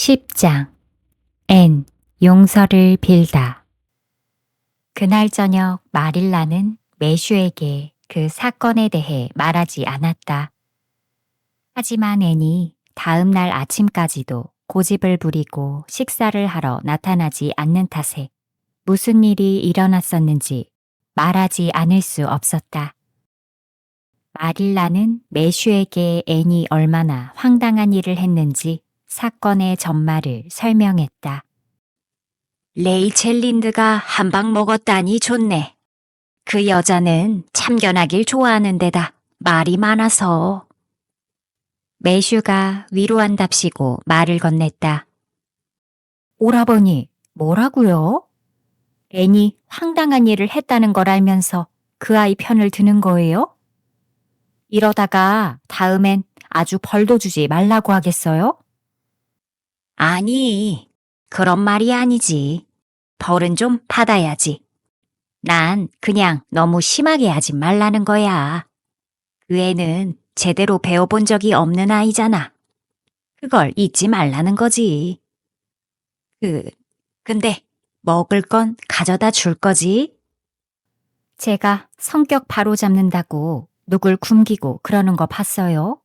10장 앤 용서를 빌다. 그날 저녁 마릴라는 매슈에게 그 사건에 대해 말하지 않았다. 하지만 앤이 다음 날 아침까지도 고집을 부리고 식사를 하러 나타나지 않는 탓에 무슨 일이 일어났었는지 말하지 않을 수 없었다. 마릴라는 매슈에게 앤이 얼마나 황당한 일을 했는지 사건의 전말을 설명했다. 레이첼 린드가 한 방 먹었다니 좋네. 그 여자는 참견하길 좋아하는 데다 말이 많아서. 매슈가 위로한답시고 말을 건넸다. 오라버니, 뭐라고요? 앤이 황당한 일을 했다는 걸 알면서 그 아이 편을 드는 거예요? 이러다가 다음엔 아주 벌도 주지 말라고 하겠어요? 아니, 그런 말이 아니지. 벌은 좀 받아야지. 난 그냥 너무 심하게 하지 말라는 거야. 그 애는 제대로 배워본 적이 없는 아이잖아. 그걸 잊지 말라는 거지. 근데 먹을 건 가져다 줄 거지? 제가 성격 바로잡는다고 누굴 굶기고 그러는 거 봤어요?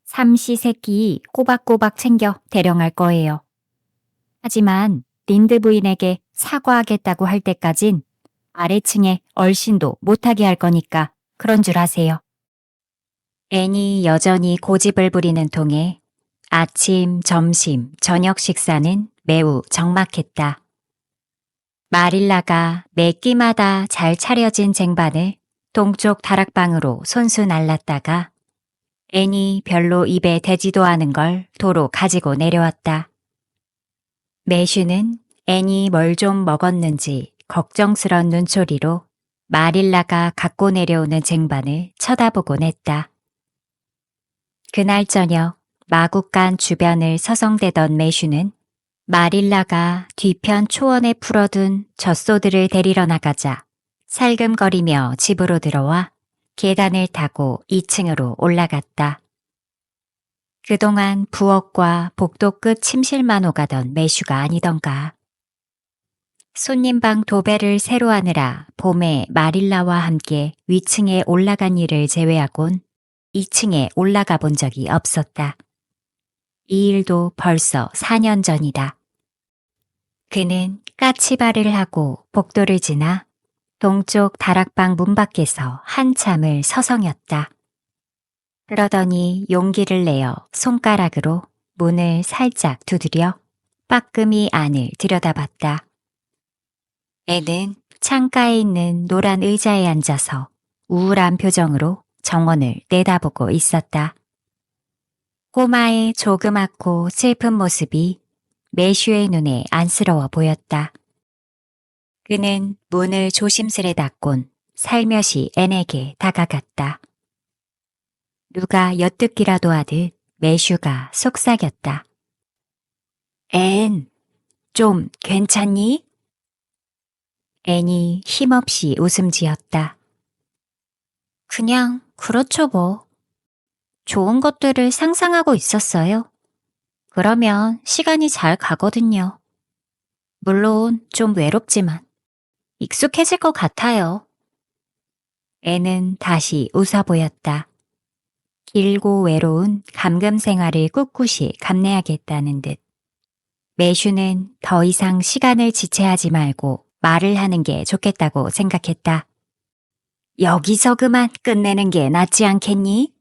삼시세끼 꼬박꼬박 챙겨 대령할 거예요. 하지만 린드 부인에게 사과하겠다고 할 때까진 아래층에 얼씬도 못하게 할 거니까 그런 줄 아세요. 앤이 여전히 고집을 부리는 통에 아침, 점심, 저녁 식사는 매우 적막했다. 마릴라가 매 끼마다 잘 차려진 쟁반을 동쪽 다락방으로 손수 날랐다가 앤이 별로 입에 대지도 않은 걸 도로 가지고 내려왔다. 매슈는 앤이 뭘 좀 먹었는지 걱정스런 눈초리로 마릴라가 갖고 내려오는 쟁반을 쳐다보곤 했다. 그날 저녁 마구간 주변을 서성대던 매슈는 마릴라가 뒤편 초원에 풀어둔 젖소들을 데리러 나가자 살금거리며 집으로 들어와 계단을 타고 2층으로 올라갔다. 그동안 부엌과 복도 끝 침실만 오가던 매슈가 아니던가. 손님방 도배를 새로 하느라 봄에 마릴라와 함께 위층에 올라간 일을 제외하곤 2층에 올라가 본 적이 없었다. 이 일도 벌써 4년 전이다. 그는 까치발을 하고 복도를 지나 동쪽 다락방 문 밖에서 한참을 서성였다. 그러더니 용기를 내어 손가락으로 문을 살짝 두드려 빠끔히 안을 들여다봤다. 애는 창가에 있는 노란 의자에 앉아서 우울한 표정으로 정원을 내다보고 있었다. 꼬마의 조그맣고 슬픈 모습이 매슈의 눈에 안쓰러워 보였다. 그는 문을 조심스레 닫곤 살며시 앤에게 다가갔다. 누가 엿듣기라도 하듯 매슈가 속삭였다. 앤, 좀 괜찮니? 앤이 힘없이 웃음 지었다. 그냥 그렇죠 뭐. 좋은 것들을 상상하고 있었어요. 그러면 시간이 잘 가거든요. 물론 좀 외롭지만 익숙해질 것 같아요. 앤은 다시 웃어 보였다. 길고 외로운 감금 생활을 꿋꿋이 감내하겠다는 듯. 매슈는 더 이상 시간을 지체하지 말고 말을 하는 게 좋겠다고 생각했다. 여기서 그만 끝내는 게 낫지 않겠니?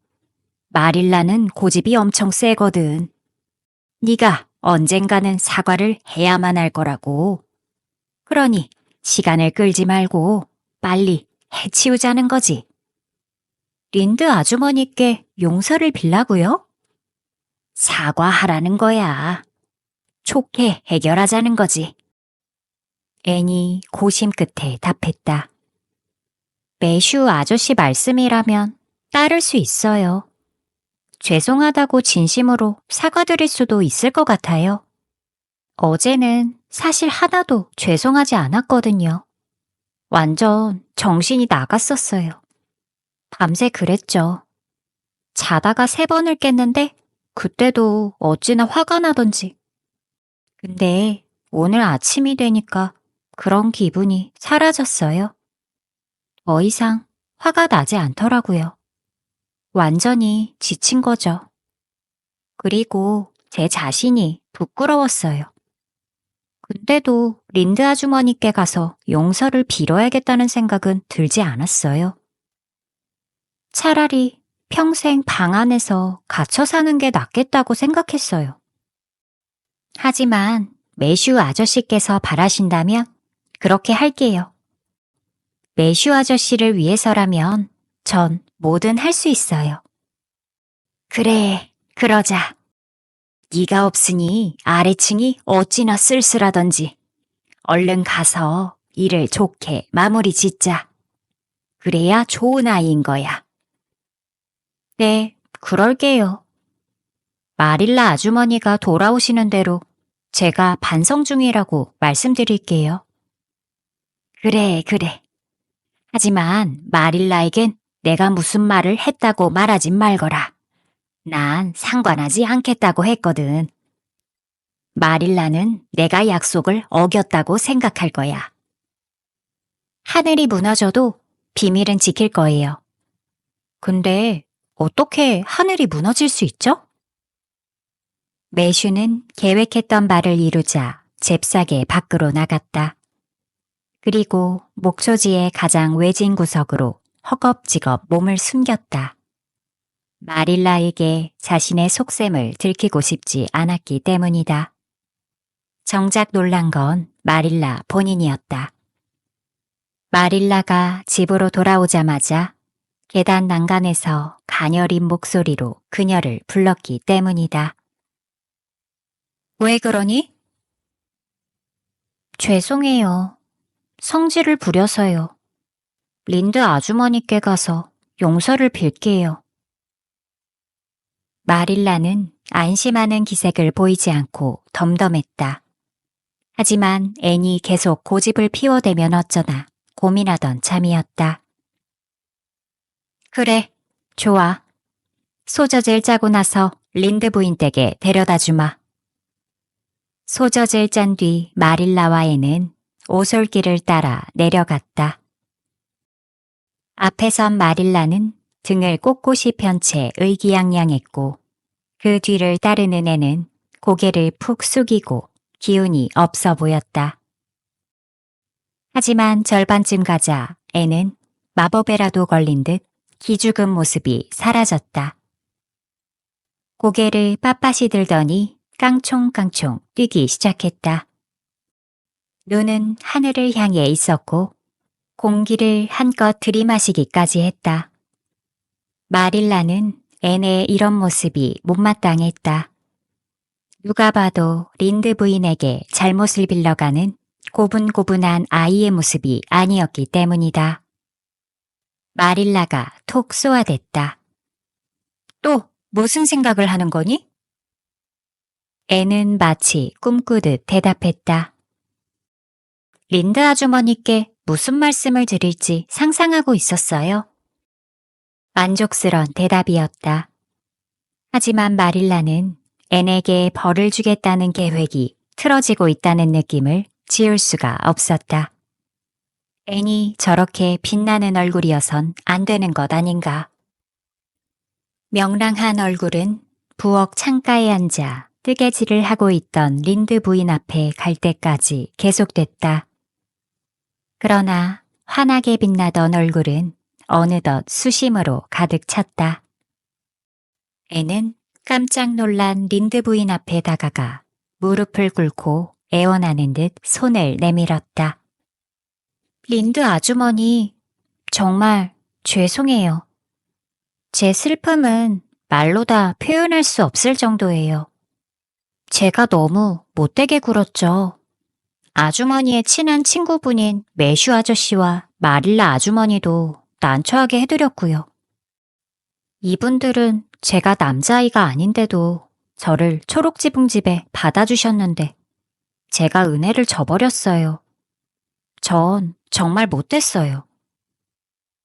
마릴라는 고집이 엄청 세거든. 네가 언젠가는 사과를 해야만 할 거라고. 그러니 시간을 끌지 말고 빨리 해치우자는 거지. 린드 아주머니께 용서를 빌라고요? 사과하라는 거야. 좋게 해결하자는 거지. 앤이 고심 끝에 답했다. 매슈 아저씨 말씀이라면 따를 수 있어요. 죄송하다고 진심으로 사과드릴 수도 있을 것 같아요. 어제는 사실 하나도 죄송하지 않았거든요. 완전 정신이 나갔었어요. 밤새 그랬죠. 자다가 3번을 깼는데 그때도 어찌나 화가 나던지 근데 오늘 아침이 되니까 그런 기분이 사라졌어요. 더 이상 화가 나지 않더라고요. 완전히 지친 거죠. 그리고 제 자신이 부끄러웠어요. 근데도 린드 아주머니께 가서 용서를 빌어야겠다는 생각은 들지 않았어요. 차라리 평생 방 안에서 갇혀 사는 게 낫겠다고 생각했어요. 하지만 매슈 아저씨께서 바라신다면 그렇게 할게요. 매슈 아저씨를 위해서라면 전 뭐든 할 수 있어요. 그래, 그러자. 네가 없으니 아래층이 어찌나 쓸쓸하던지. 얼른 가서 일을 좋게 마무리 짓자. 그래야 좋은 아이인 거야. 네, 그럴게요. 마릴라 아주머니가 돌아오시는 대로 제가 반성 중이라고 말씀드릴게요. 그래, 그래. 하지만 마릴라에겐 내가 무슨 말을 했다고 말하진 말거라. 난 상관하지 않겠다고 했거든. 마릴라는 내가 약속을 어겼다고 생각할 거야. 하늘이 무너져도 비밀은 지킬 거예요. 근데 어떻게 하늘이 무너질 수 있죠? 매슈는 계획했던 바를 이루자 잽싸게 밖으로 나갔다. 그리고 목초지의 가장 외진 구석으로 허겁지겁 몸을 숨겼다. 마릴라에게 자신의 속셈을 들키고 싶지 않았기 때문이다. 정작 놀란 건 마릴라 본인이었다. 마릴라가 집으로 돌아오자마자 계단 난간에서 가녀린 목소리로 그녀를 불렀기 때문이다. 왜 그러니? 죄송해요. 성질을 부려서요. 린드 아주머니께 가서 용서를 빌게요. 마릴라는 안심하는 기색을 보이지 않고 덤덤했다. 하지만 앤이 계속 고집을 피워대면 어쩌나 고민하던 참이었다. 그래, 좋아. 소젖을 짜고 나서 린드 부인 댁에 데려다 주마. 소젖을 짠 뒤 마릴라와 앤은 오솔길을 따라 내려갔다. 앞에 선 마릴라는 등을 꼿꼿이 편 채 의기양양했고 그 뒤를 따르는 앤은 고개를 푹 숙이고 기운이 없어 보였다. 하지만 절반쯤 가자 앤은 마법에라도 걸린 듯 기죽은 모습이 사라졌다. 고개를 빳빳이 들더니 깡총깡총 뛰기 시작했다. 눈은 하늘을 향해 있었고 공기를 한껏 들이마시기까지 했다. 마릴라는 앤의 이런 모습이 못마땅했다. 누가 봐도 린드 부인에게 잘못을 빌려가는 고분고분한 아이의 모습이 아니었기 때문이다. 마릴라가 톡 쏘아댔다. 또 무슨 생각을 하는 거니? 앤은 마치 꿈꾸듯 대답했다. 린드 아주머니께 무슨 말씀을 드릴지 상상하고 있었어요. 만족스런 대답이었다. 하지만 마릴라는 앤에게 벌을 주겠다는 계획이 틀어지고 있다는 느낌을 지울 수가 없었다. 앤이 저렇게 빛나는 얼굴이어선 안 되는 것 아닌가. 명랑한 얼굴은 부엌 창가에 앉아 뜨개질을 하고 있던 린드 부인 앞에 갈 때까지 계속됐다. 그러나 환하게 빛나던 얼굴은 어느덧 수심으로 가득 찼다. 앤은 깜짝 놀란 린드 부인 앞에 다가가 무릎을 꿇고 애원하는 듯 손을 내밀었다. 린드 아주머니, 정말 죄송해요. 제 슬픔은 말로 다 표현할 수 없을 정도예요. 제가 너무 못되게 굴었죠. 아주머니의 친한 친구분인 매슈 아저씨와 마릴라 아주머니도 난처하게 해드렸고요. 이분들은 제가 남자아이가 아닌데도 저를 초록지붕집에 받아주셨는데 제가 은혜를 저버렸어요. 전 정말 못됐어요.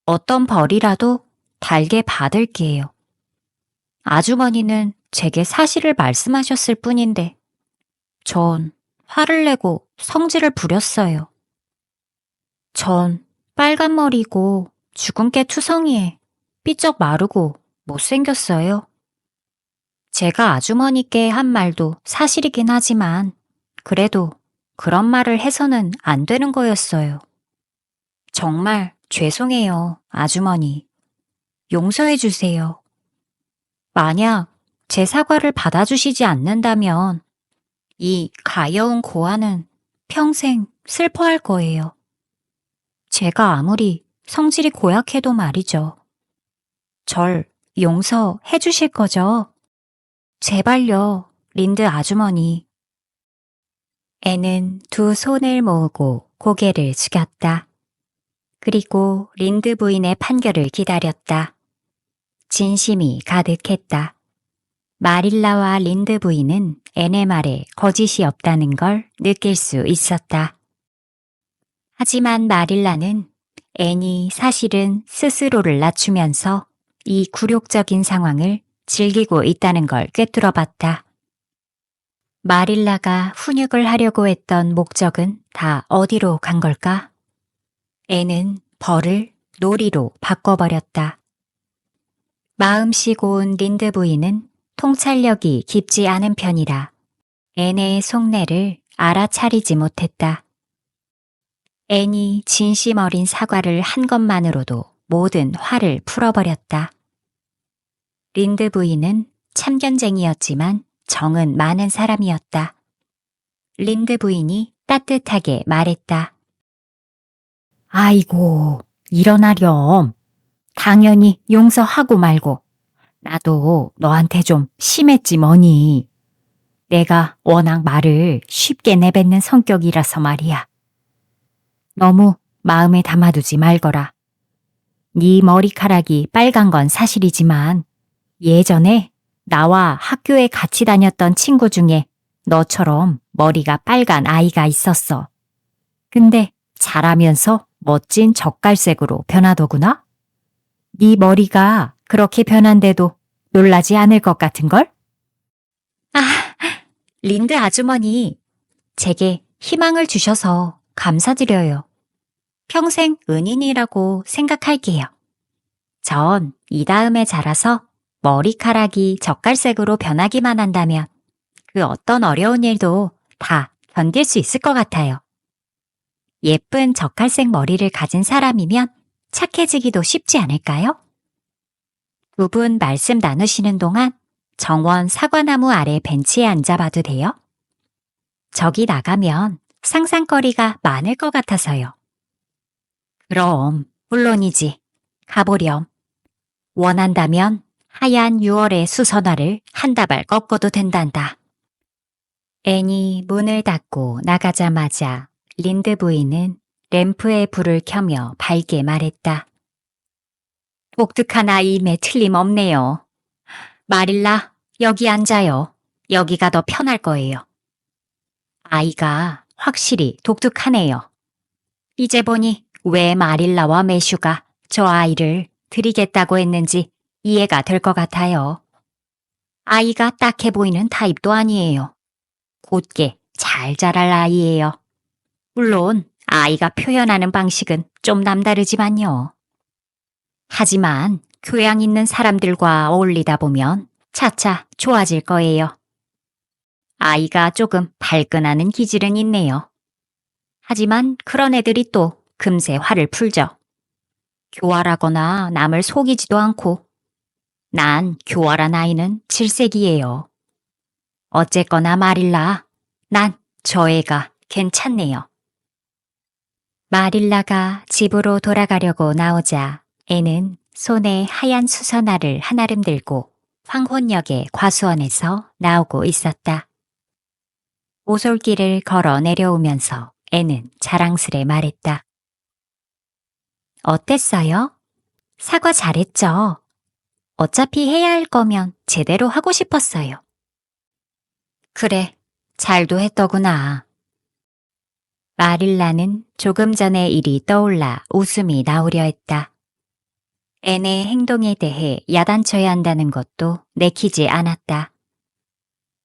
어떤 벌이라도 달게 받을게요. 아주머니는 제게 사실을 말씀하셨을 뿐인데 전 화를 내고 성질을 부렸어요. 전 빨간 머리고 주근깨 투성이에 삐쩍 마르고 못생겼어요. 제가 아주머니께 한 말도 사실이긴 하지만 그래도 그런 말을 해서는 안 되는 거였어요. 정말 죄송해요, 아주머니. 용서해 주세요. 만약 제 사과를 받아주시지 않는다면 이 가여운 고아는 평생 슬퍼할 거예요. 제가 아무리 성질이 고약해도 말이죠. 절 용서해 주실 거죠? 제발요, 린드 아주머니. 애는 두 손을 모으고 고개를 숙였다. 그리고 린드 부인의 판결을 기다렸다. 진심이 가득했다. 마릴라와 린드 부인은 앤의 말에 거짓이 없다는 걸 느낄 수 있었다. 하지만 마릴라는 앤이 사실은 스스로를 낮추면서 이 굴욕적인 상황을 즐기고 있다는 걸 꿰뚫어 봤다. 마릴라가 훈육을 하려고 했던 목적은 다 어디로 간 걸까? 앤은 벌을 놀이로 바꿔버렸다. 마음씨 고운 린드 부인은 통찰력이 깊지 않은 편이라 앤의 속내를 알아차리지 못했다. 앤이 진심 어린 사과를 한 것만으로도 모든 화를 풀어버렸다. 린드 부인은 참견쟁이였지만 정은 많은 사람이었다. 린드 부인이 따뜻하게 말했다. 아이고, 일어나렴. 당연히 용서하고 말고. 나도 너한테 좀 심했지 뭐니. 내가 워낙 말을 쉽게 내뱉는 성격이라서 말이야. 너무 마음에 담아두지 말거라. 네 머리카락이 빨간 건 사실이지만 예전에 나와 학교에 같이 다녔던 친구 중에 너처럼 머리가 빨간 아이가 있었어. 근데 자라면서 멋진 젓갈색으로 변하더구나? 네 머리가 그렇게 변한데도 놀라지 않을 것 같은걸? 아, 린드 아주머니, 제게 희망을 주셔서 감사드려요. 평생 은인이라고 생각할게요. 전 이 다음에 자라서 머리카락이 젓갈색으로 변하기만 한다면 그 어떤 어려운 일도 다 견딜 수 있을 것 같아요. 예쁜 젓갈색 머리를 가진 사람이면 착해지기도 쉽지 않을까요? 두 분 말씀 나누시는 동안 정원 사과나무 아래 벤치에 앉아봐도 돼요? 저기 나가면 상상거리가 많을 것 같아서요. 그럼 물론이지. 가보렴. 원한다면 하얀 6월의 수선화를 한 다발 꺾어도 된단다. 앤이 문을 닫고 나가자마자 린드 부인은 램프에 불을 켜며 밝게 말했다. 독특한 아이임에 틀림없네요. 마릴라, 여기 앉아요. 여기가 더 편할 거예요. 아이가 확실히 독특하네요. 이제 보니 왜 마릴라와 매슈가 저 아이를 드리겠다고 했는지 이해가 될 것 같아요. 아이가 딱해 보이는 타입도 아니에요. 곧게 잘 자랄 아이예요. 물론 아이가 표현하는 방식은 좀 남다르지만요. 하지만 교양 있는 사람들과 어울리다 보면 차차 좋아질 거예요. 아이가 조금 발끈하는 기질은 있네요. 하지만 그런 애들이 또 금세 화를 풀죠. 교활하거나 남을 속이지도 않고 난 교활한 아이는 질색이에요. 어쨌거나 마릴라, 난 저 애가 괜찮네요. 마릴라가 집으로 돌아가려고 나오자 애는 손에 하얀 수선화를 한아름 들고 황혼역의 과수원에서 나오고 있었다. 오솔길을 걸어 내려오면서 애는 자랑스레 말했다. 어땠어요? 사과 잘했죠? 어차피 해야 할 거면 제대로 하고 싶었어요. 그래, 잘도 했더구나. 마릴라는 조금 전의 일이 떠올라 웃음이 나오려 했다. 앤의 행동에 대해 야단쳐야 한다는 것도 내키지 않았다.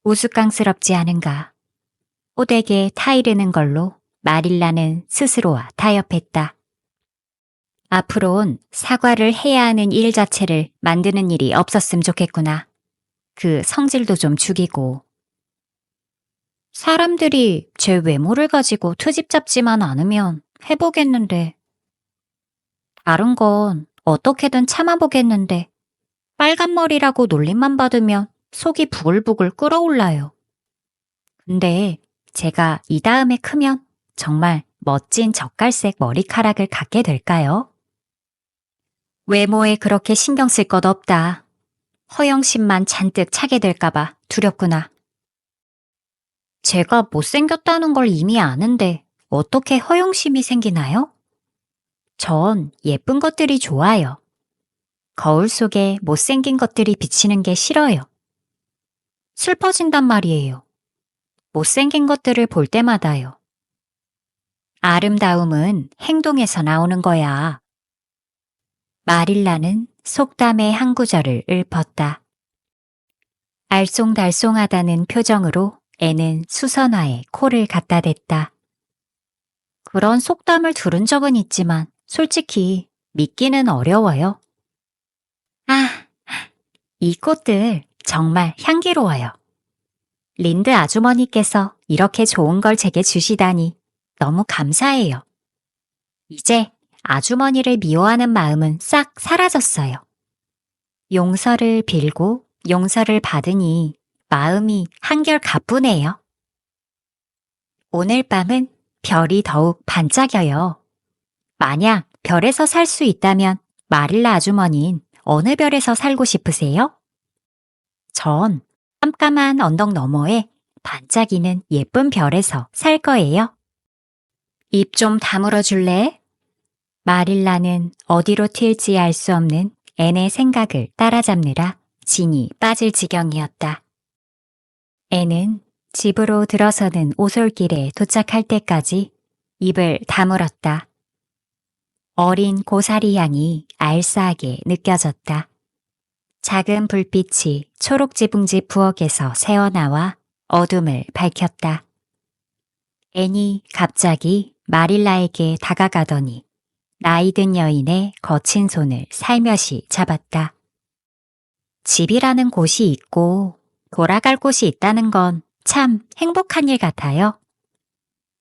우스꽝스럽지 않은가? 호되게 타이르는 걸로 마릴라는 스스로와 타협했다. 앞으론 사과를 해야 하는 일 자체를 만드는 일이 없었으면 좋겠구나. 그 성질도 좀 죽이고. 사람들이 제 외모를 가지고 트집 잡지만 않으면 해보겠는데. 다른 건 어떻게든 참아보겠는데 빨간 머리라고 놀림만 받으면 속이 부글부글 끓어올라요. 근데 제가 이 다음에 크면 정말 멋진 젓갈색 머리카락을 갖게 될까요? 외모에 그렇게 신경 쓸 것 없다. 허영심만 잔뜩 차게 될까봐 두렵구나. 제가 못생겼다는 걸 이미 아는데 어떻게 허영심이 생기나요? 전 예쁜 것들이 좋아요. 거울 속에 못생긴 것들이 비치는 게 싫어요. 슬퍼진단 말이에요. 못생긴 것들을 볼 때마다요. 아름다움은 행동에서 나오는 거야. 마릴라는 속담의 한 구절을 읊었다. 알쏭달쏭하다는 표정으로 애는 수선화에 코를 갖다 댔다. 그런 속담을 들은 적은 있지만 솔직히 믿기는 어려워요. 아, 이 꽃들 정말 향기로워요. 린드 아주머니께서 이렇게 좋은 걸 제게 주시다니 너무 감사해요. 이제 아주머니를 미워하는 마음은 싹 사라졌어요. 용서를 빌고 용서를 받으니 마음이 한결 가뿐해요. 오늘 밤은 별이 더욱 반짝여요. 만약 별에서 살 수 있다면 마릴라 아주머니는 어느 별에서 살고 싶으세요? 전 깜깜한 언덕 너머에 반짝이는 예쁜 별에서 살 거예요. 입 좀 다물어 줄래? 마릴라는 어디로 튈지 알 수 없는 앤의 생각을 따라잡느라 진이 빠질 지경이었다. 앤은 집으로 들어서는 오솔길에 도착할 때까지 입을 다물었다. 어린 고사리 향이 알싸하게 느껴졌다. 작은 불빛이 초록지붕지 부엌에서 새어나와 어둠을 밝혔다. 앤이 갑자기 마릴라에게 다가가더니 나이든 여인의 거친 손을 살며시 잡았다. 집이라는 곳이 있고 돌아갈 곳이 있다는 건 참 행복한 일 같아요.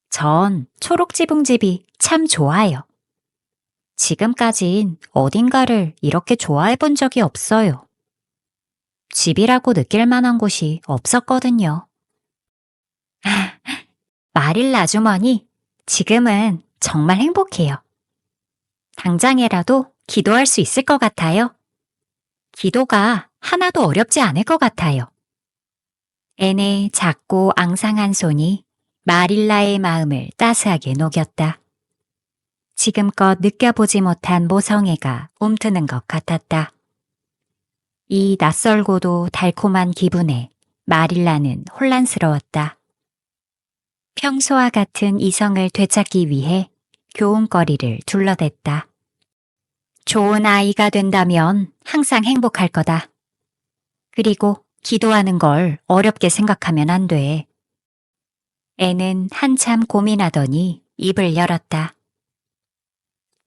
전 초록지붕집이 참 좋아요. 지금까진 어딘가를 이렇게 좋아해 본 적이 없어요. 집이라고 느낄 만한 곳이 없었거든요. 마릴라 아주머니, 지금은 정말 행복해요. 당장에라도 기도할 수 있을 것 같아요. 기도가 하나도 어렵지 않을 것 같아요. 앤의 작고 앙상한 손이 마릴라의 마음을 따스하게 녹였다. 지금껏 느껴보지 못한 모성애가 움트는 것 같았다. 이 낯설고도 달콤한 기분에 마릴라는 혼란스러웠다. 평소와 같은 이성을 되찾기 위해 교훈거리를 둘러댔다. 좋은 아이가 된다면 항상 행복할 거다. 그리고 기도하는 걸 어렵게 생각하면 안 돼. 애는 한참 고민하더니 입을 열었다.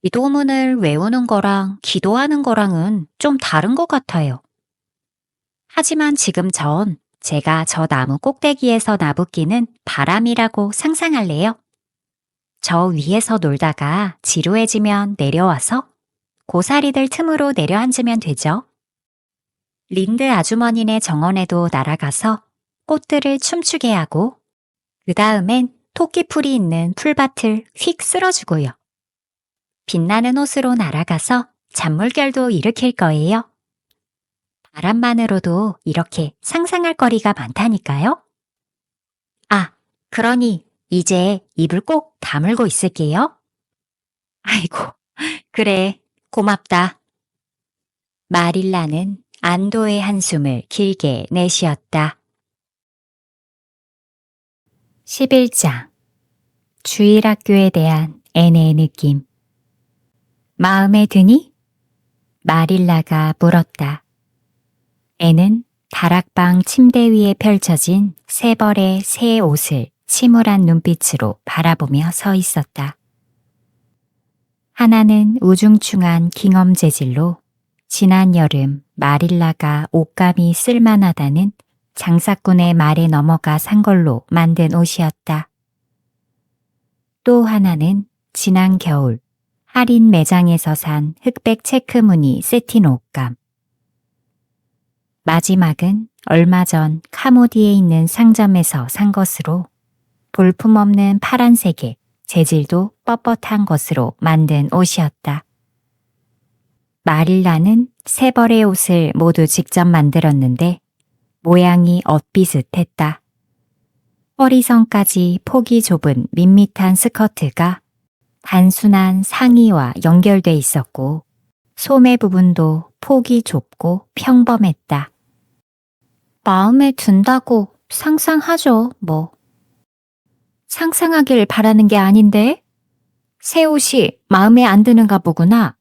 기도문을 외우는 거랑 기도하는 거랑은 좀 다른 것 같아요. 하지만 지금 전 제가 저 나무 꼭대기에서 나부끼는 바람이라고 상상할래요. 저 위에서 놀다가 지루해지면 내려와서 고사리들 틈으로 내려앉으면 되죠. 린드 아주머니네 정원에도 날아가서 꽃들을 춤추게 하고 그 다음엔 토끼풀이 있는 풀밭을 휙 쓸어주고요. 빛나는 옷으로 날아가서 잔물결도 일으킬 거예요. 바람만으로도 이렇게 상상할 거리가 많다니까요. 아, 그러니 이제 입을 꼭 다물고 있을게요. 아이고, 그래, 고맙다. 마릴라는 안도의 한숨을 길게 내쉬었다. 11장 주일학교에 대한 앤의 느낌. 마음에 드니? 마릴라가 물었다. 앤은 다락방 침대 위에 펼쳐진 세 벌의 새 옷을 침울한 눈빛으로 바라보며 서 있었다. 하나는 우중충한 깅엄 재질로 지난 여름 마릴라가 옷감이 쓸만하다는 장사꾼의 말에 넘어가 산 걸로 만든 옷이었다. 또 하나는 지난 겨울 할인 매장에서 산 흑백 체크무늬 세틴 옷감. 마지막은 얼마 전 카모디에 있는 상점에서 산 것으로 볼품없는 파란색에 재질도 뻣뻣한 것으로 만든 옷이었다. 마릴라는 세 벌의 옷을 모두 직접 만들었는데 모양이 엇비슷했다. 허리선까지 폭이 좁은 밋밋한 스커트가 단순한 상의와 연결돼 있었고 소매 부분도 폭이 좁고 평범했다. 마음에 든다고 상상하죠, 뭐. 상상하길 바라는 게 아닌데? 새 옷이 마음에 안 드는가 보구나.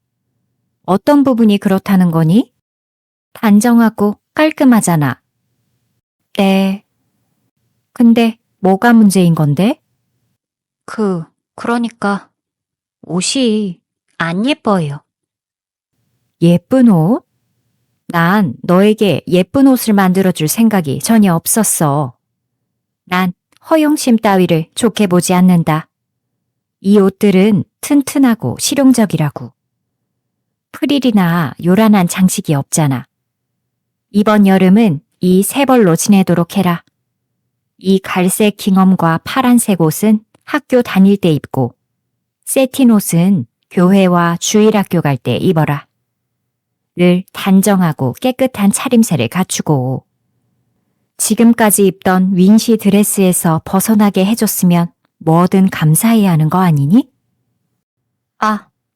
어떤 부분이 그렇다는 거니? 단정하고 깔끔하잖아. 네. 근데 뭐가 문제인 건데? 그러니까 옷이 안 예뻐요. 예쁜 옷? 난 너에게 예쁜 옷을 만들어줄 생각이 전혀 없었어. 난 허영심 따위를 좋게 보지 않는다. 이 옷들은 튼튼하고 실용적이라고. 프릴이나 요란한 장식이 없잖아. 이번 여름은 이 세 벌로 지내도록 해라. 이 갈색 깅엄과 파란색 옷은 학교 다닐 때 입고, 세틴 옷은 교회와 주일학교 갈 때 입어라. 늘 단정하고 깨끗한 차림새를 갖추고, 지금까지 입던 윈시 드레스에서 벗어나게 해줬으면 뭐든 감사해야 하는 거 아니니?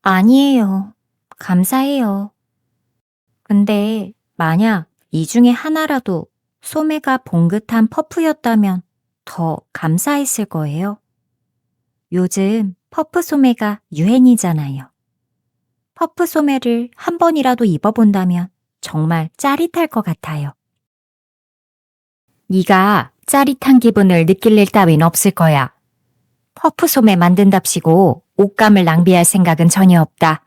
아니에요. 감사해요. 근데 만약 이 중에 하나라도 소매가 봉긋한 퍼프였다면 더 감사했을 거예요. 요즘 퍼프 소매가 유행이잖아요. 퍼프 소매를 한 번이라도 입어본다면 정말 짜릿할 것 같아요. 네가 짜릿한 기분을 느낄 일 따윈 없을 거야. 퍼프 소매 만든답시고 옷감을 낭비할 생각은 전혀 없다.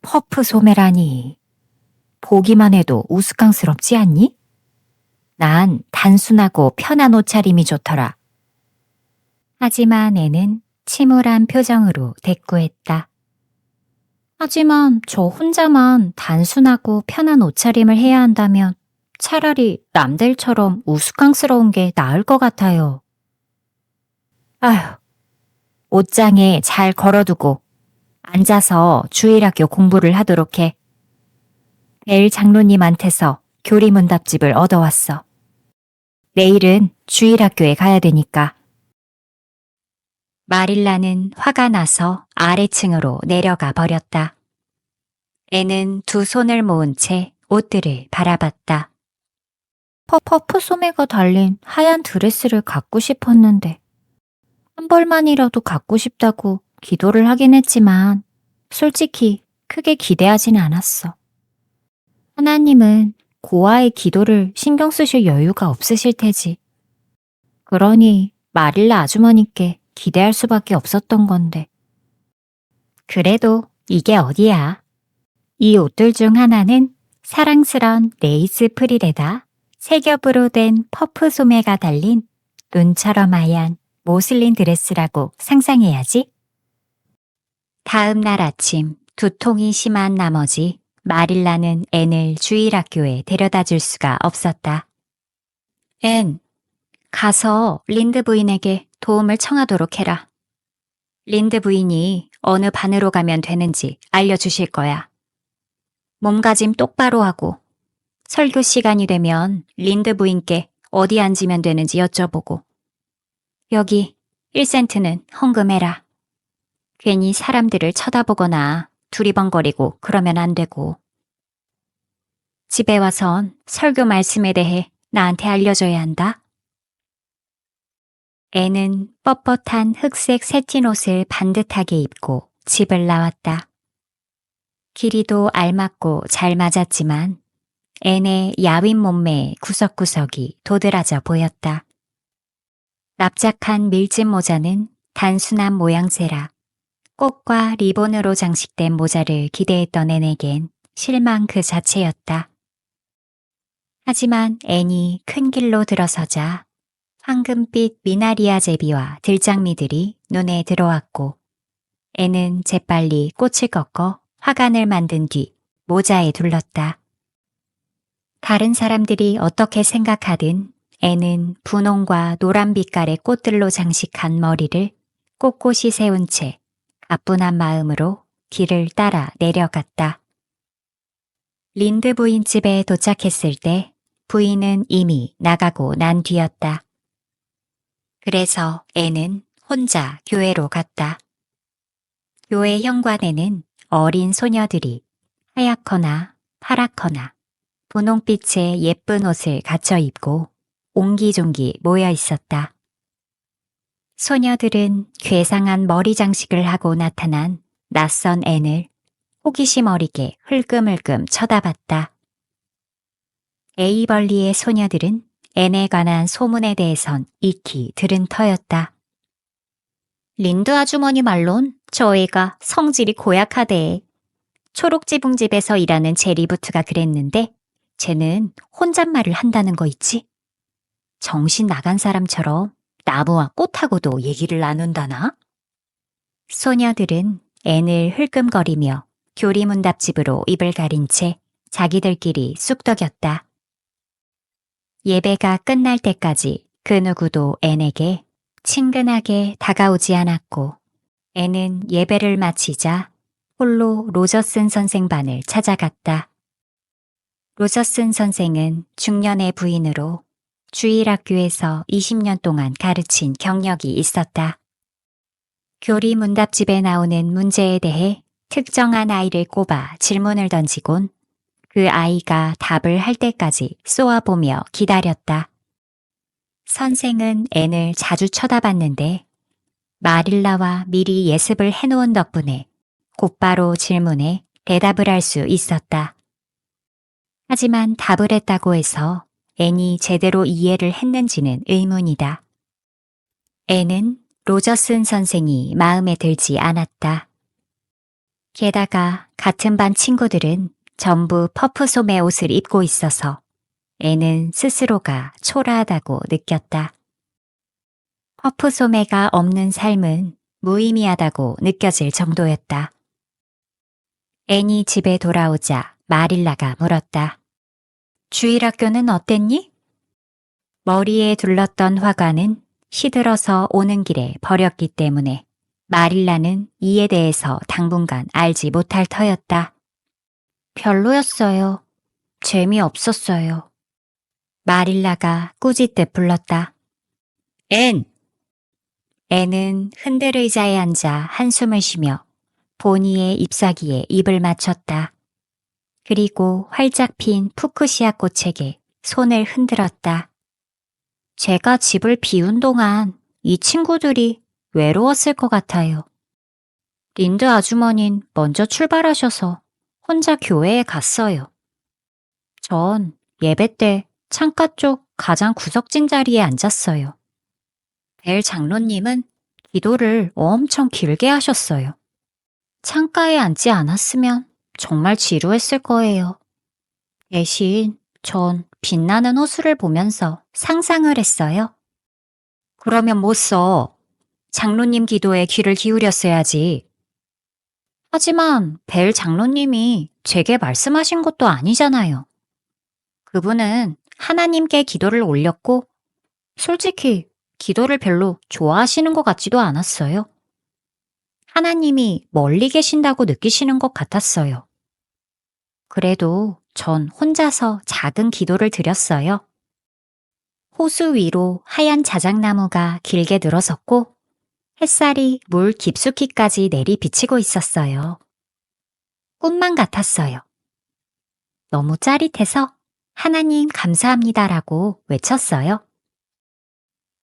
퍼프 소매라니. 보기만 해도 우스꽝스럽지 않니? 난 단순하고 편한 옷차림이 좋더라. 하지만 애는 침울한 표정으로 대꾸했다. 하지만 저 혼자만 단순하고 편한 옷차림을 해야 한다면 차라리 남들처럼 우스꽝스러운 게 나을 것 같아요. 아휴, 옷장에 잘 걸어두고 앉아서 주일학교 공부를 하도록 해. 벨 장로님한테서 교리문답집을 얻어왔어. 내일은 주일학교에 가야 되니까. 마릴라는 화가 나서 아래층으로 내려가 버렸다. 애는 두 손을 모은 채 옷들을 바라봤다. 퍼프 소매가 달린 하얀 드레스를 갖고 싶었는데 한 벌만이라도 갖고 싶다고 기도를 하긴 했지만 솔직히 크게 기대하진 않았어. 하나님은 고아의 기도를 신경 쓰실 여유가 없으실 테지. 그러니 마릴라 아주머니께 기대할 수밖에 없었던 건데. 그래도 이게 어디야. 이 옷들 중 하나는 사랑스런 레이스 프릴에다 세 겹으로 된 퍼프 소매가 달린 눈처럼 하얀 모슬린 드레스라고 상상해야지. 다음 날 아침 두통이 심한 나머지 마릴라는 앤을 주일학교에 데려다 줄 수가 없었다. 앤, 가서 린드 부인에게 도움을 청하도록 해라. 린드 부인이 어느 반으로 가면 되는지 알려주실 거야. 몸가짐 똑바로 하고 설교 시간이 되면 린드 부인께 어디 앉으면 되는지 여쭤보고 여기 1센트는 헌금해라. 괜히 사람들을 쳐다보거나 두리번거리고 그러면 안 되고. 집에 와선 설교 말씀에 대해 나한테 알려줘야 한다. 애는 뻣뻣한 흑색 세틴 옷을 반듯하게 입고 집을 나왔다. 길이도 알맞고 잘 맞았지만 앤의 야윈 몸매의 구석구석이 도드라져 보였다. 납작한 밀짚 모자는 단순한 모양새라 꽃과 리본으로 장식된 모자를 기대했던 앤에겐 실망 그 자체였다. 하지만 앤이 큰 길로 들어서자 황금빛 미나리아 제비와 들장미들이 눈에 들어왔고 앤은 재빨리 꽃을 꺾어 화관을 만든 뒤 모자에 둘렀다. 다른 사람들이 어떻게 생각하든 앤은 분홍과 노란 빛깔의 꽃들로 장식한 머리를 꼿꼿이 세운 채 가뿐한 마음으로 길을 따라 내려갔다. 린드 부인 집에 도착했을 때 부인은 이미 나가고 난 뒤였다. 그래서 앤은 혼자 교회로 갔다. 교회 현관에는 어린 소녀들이 하얗거나 파랗거나 분홍빛의 예쁜 옷을 갖춰 입고 옹기종기 모여 있었다. 소녀들은 괴상한 머리 장식을 하고 나타난 낯선 앤을 호기심 어리게 흘끔흘끔 쳐다봤다. 에이벌리의 소녀들은 앤에 관한 소문에 대해선 익히 들은 터였다. 린드 아주머니 말론 저 애가 성질이 고약하대. 초록지붕집에서 일하는 제리부트가 그랬는데 쟤는 혼잣말을 한다는 거 있지? 정신 나간 사람처럼 나무와 꽃하고도 얘기를 나눈다나? 소녀들은 앤을 흘끔거리며 교리문답집으로 입을 가린 채 자기들끼리 쑥덕였다. 예배가 끝날 때까지 그 누구도 앤에게 친근하게 다가오지 않았고 앤은 예배를 마치자 홀로 로저슨 선생 반을 찾아갔다. 로저슨 선생은 중년의 부인으로 주일학교에서 20년 동안 가르친 경력이 있었다. 교리 문답집에 나오는 문제에 대해 특정한 아이를 꼽아 질문을 던지곤 그 아이가 답을 할 때까지 쏘아보며 기다렸다. 선생은 앤을 자주 쳐다봤는데 마릴라와 미리 예습을 해놓은 덕분에 곧바로 질문에 대답을 할 수 있었다. 하지만 답을 했다고 해서 앤이 제대로 이해를 했는지는 의문이다. 앤은 로저슨 선생이 마음에 들지 않았다. 게다가 같은 반 친구들은 전부 퍼프소매 옷을 입고 있어서 앤은 스스로가 초라하다고 느꼈다. 퍼프소매가 없는 삶은 무의미하다고 느껴질 정도였다. 앤이 집에 돌아오자 마릴라가 물었다. 주일학교는 어땠니? 머리에 둘렀던 화관은 시들어서 오는 길에 버렸기 때문에 마릴라는 이에 대해서 당분간 알지 못할 터였다. 별로였어요. 재미없었어요. 마릴라가 꾸짖듯 불렀다. 앤! 앤은 흔들 의자에 앉아 한숨을 쉬며 보니의 잎사귀에 입을 맞췄다. 그리고 활짝 핀 푸크시아 꽃에게 손을 흔들었다. 제가 집을 비운 동안 이 친구들이 외로웠을 것 같아요. 린드 아주머니는 먼저 출발하셔서 혼자 교회에 갔어요. 전 예배 때 창가 쪽 가장 구석진 자리에 앉았어요. 벨 장로님은 기도를 엄청 길게 하셨어요. 창가에 앉지 않았으면 정말 지루했을 거예요. 대신 전 빛나는 호수를 보면서 상상을 했어요. 그러면 못 써. 장로님 기도에 귀를 기울였어야지. 하지만 벨 장로님이 제게 말씀하신 것도 아니잖아요. 그분은 하나님께 기도를 올렸고 솔직히 기도를 별로 좋아하시는 것 같지도 않았어요. 하나님이 멀리 계신다고 느끼시는 것 같았어요. 그래도 전 혼자서 작은 기도를 드렸어요. 호수 위로 하얀 자작나무가 길게 늘어섰고 햇살이 물 깊숙이까지 내리 비치고 있었어요. 꿈만 같았어요. 너무 짜릿해서 하나님 감사합니다라고 외쳤어요.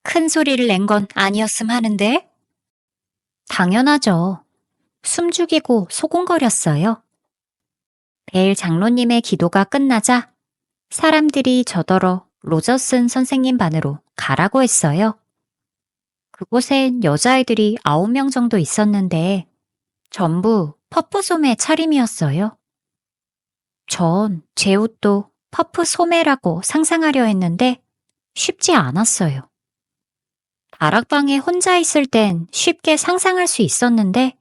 큰 소리를 낸 건 아니었음 하는데? 당연하죠. 숨죽이고 소곤거렸어요. 벨 장로님의 기도가 끝나자 사람들이 저더러 로저슨 선생님 반으로 가라고 했어요. 그곳엔 여자아이들이 9명 정도 있었는데 전부 퍼프 소매 차림이었어요. 전 제 옷도 퍼프 소매라고 상상하려 했는데 쉽지 않았어요. 다락방에 혼자 있을 땐 쉽게 상상할 수 있었는데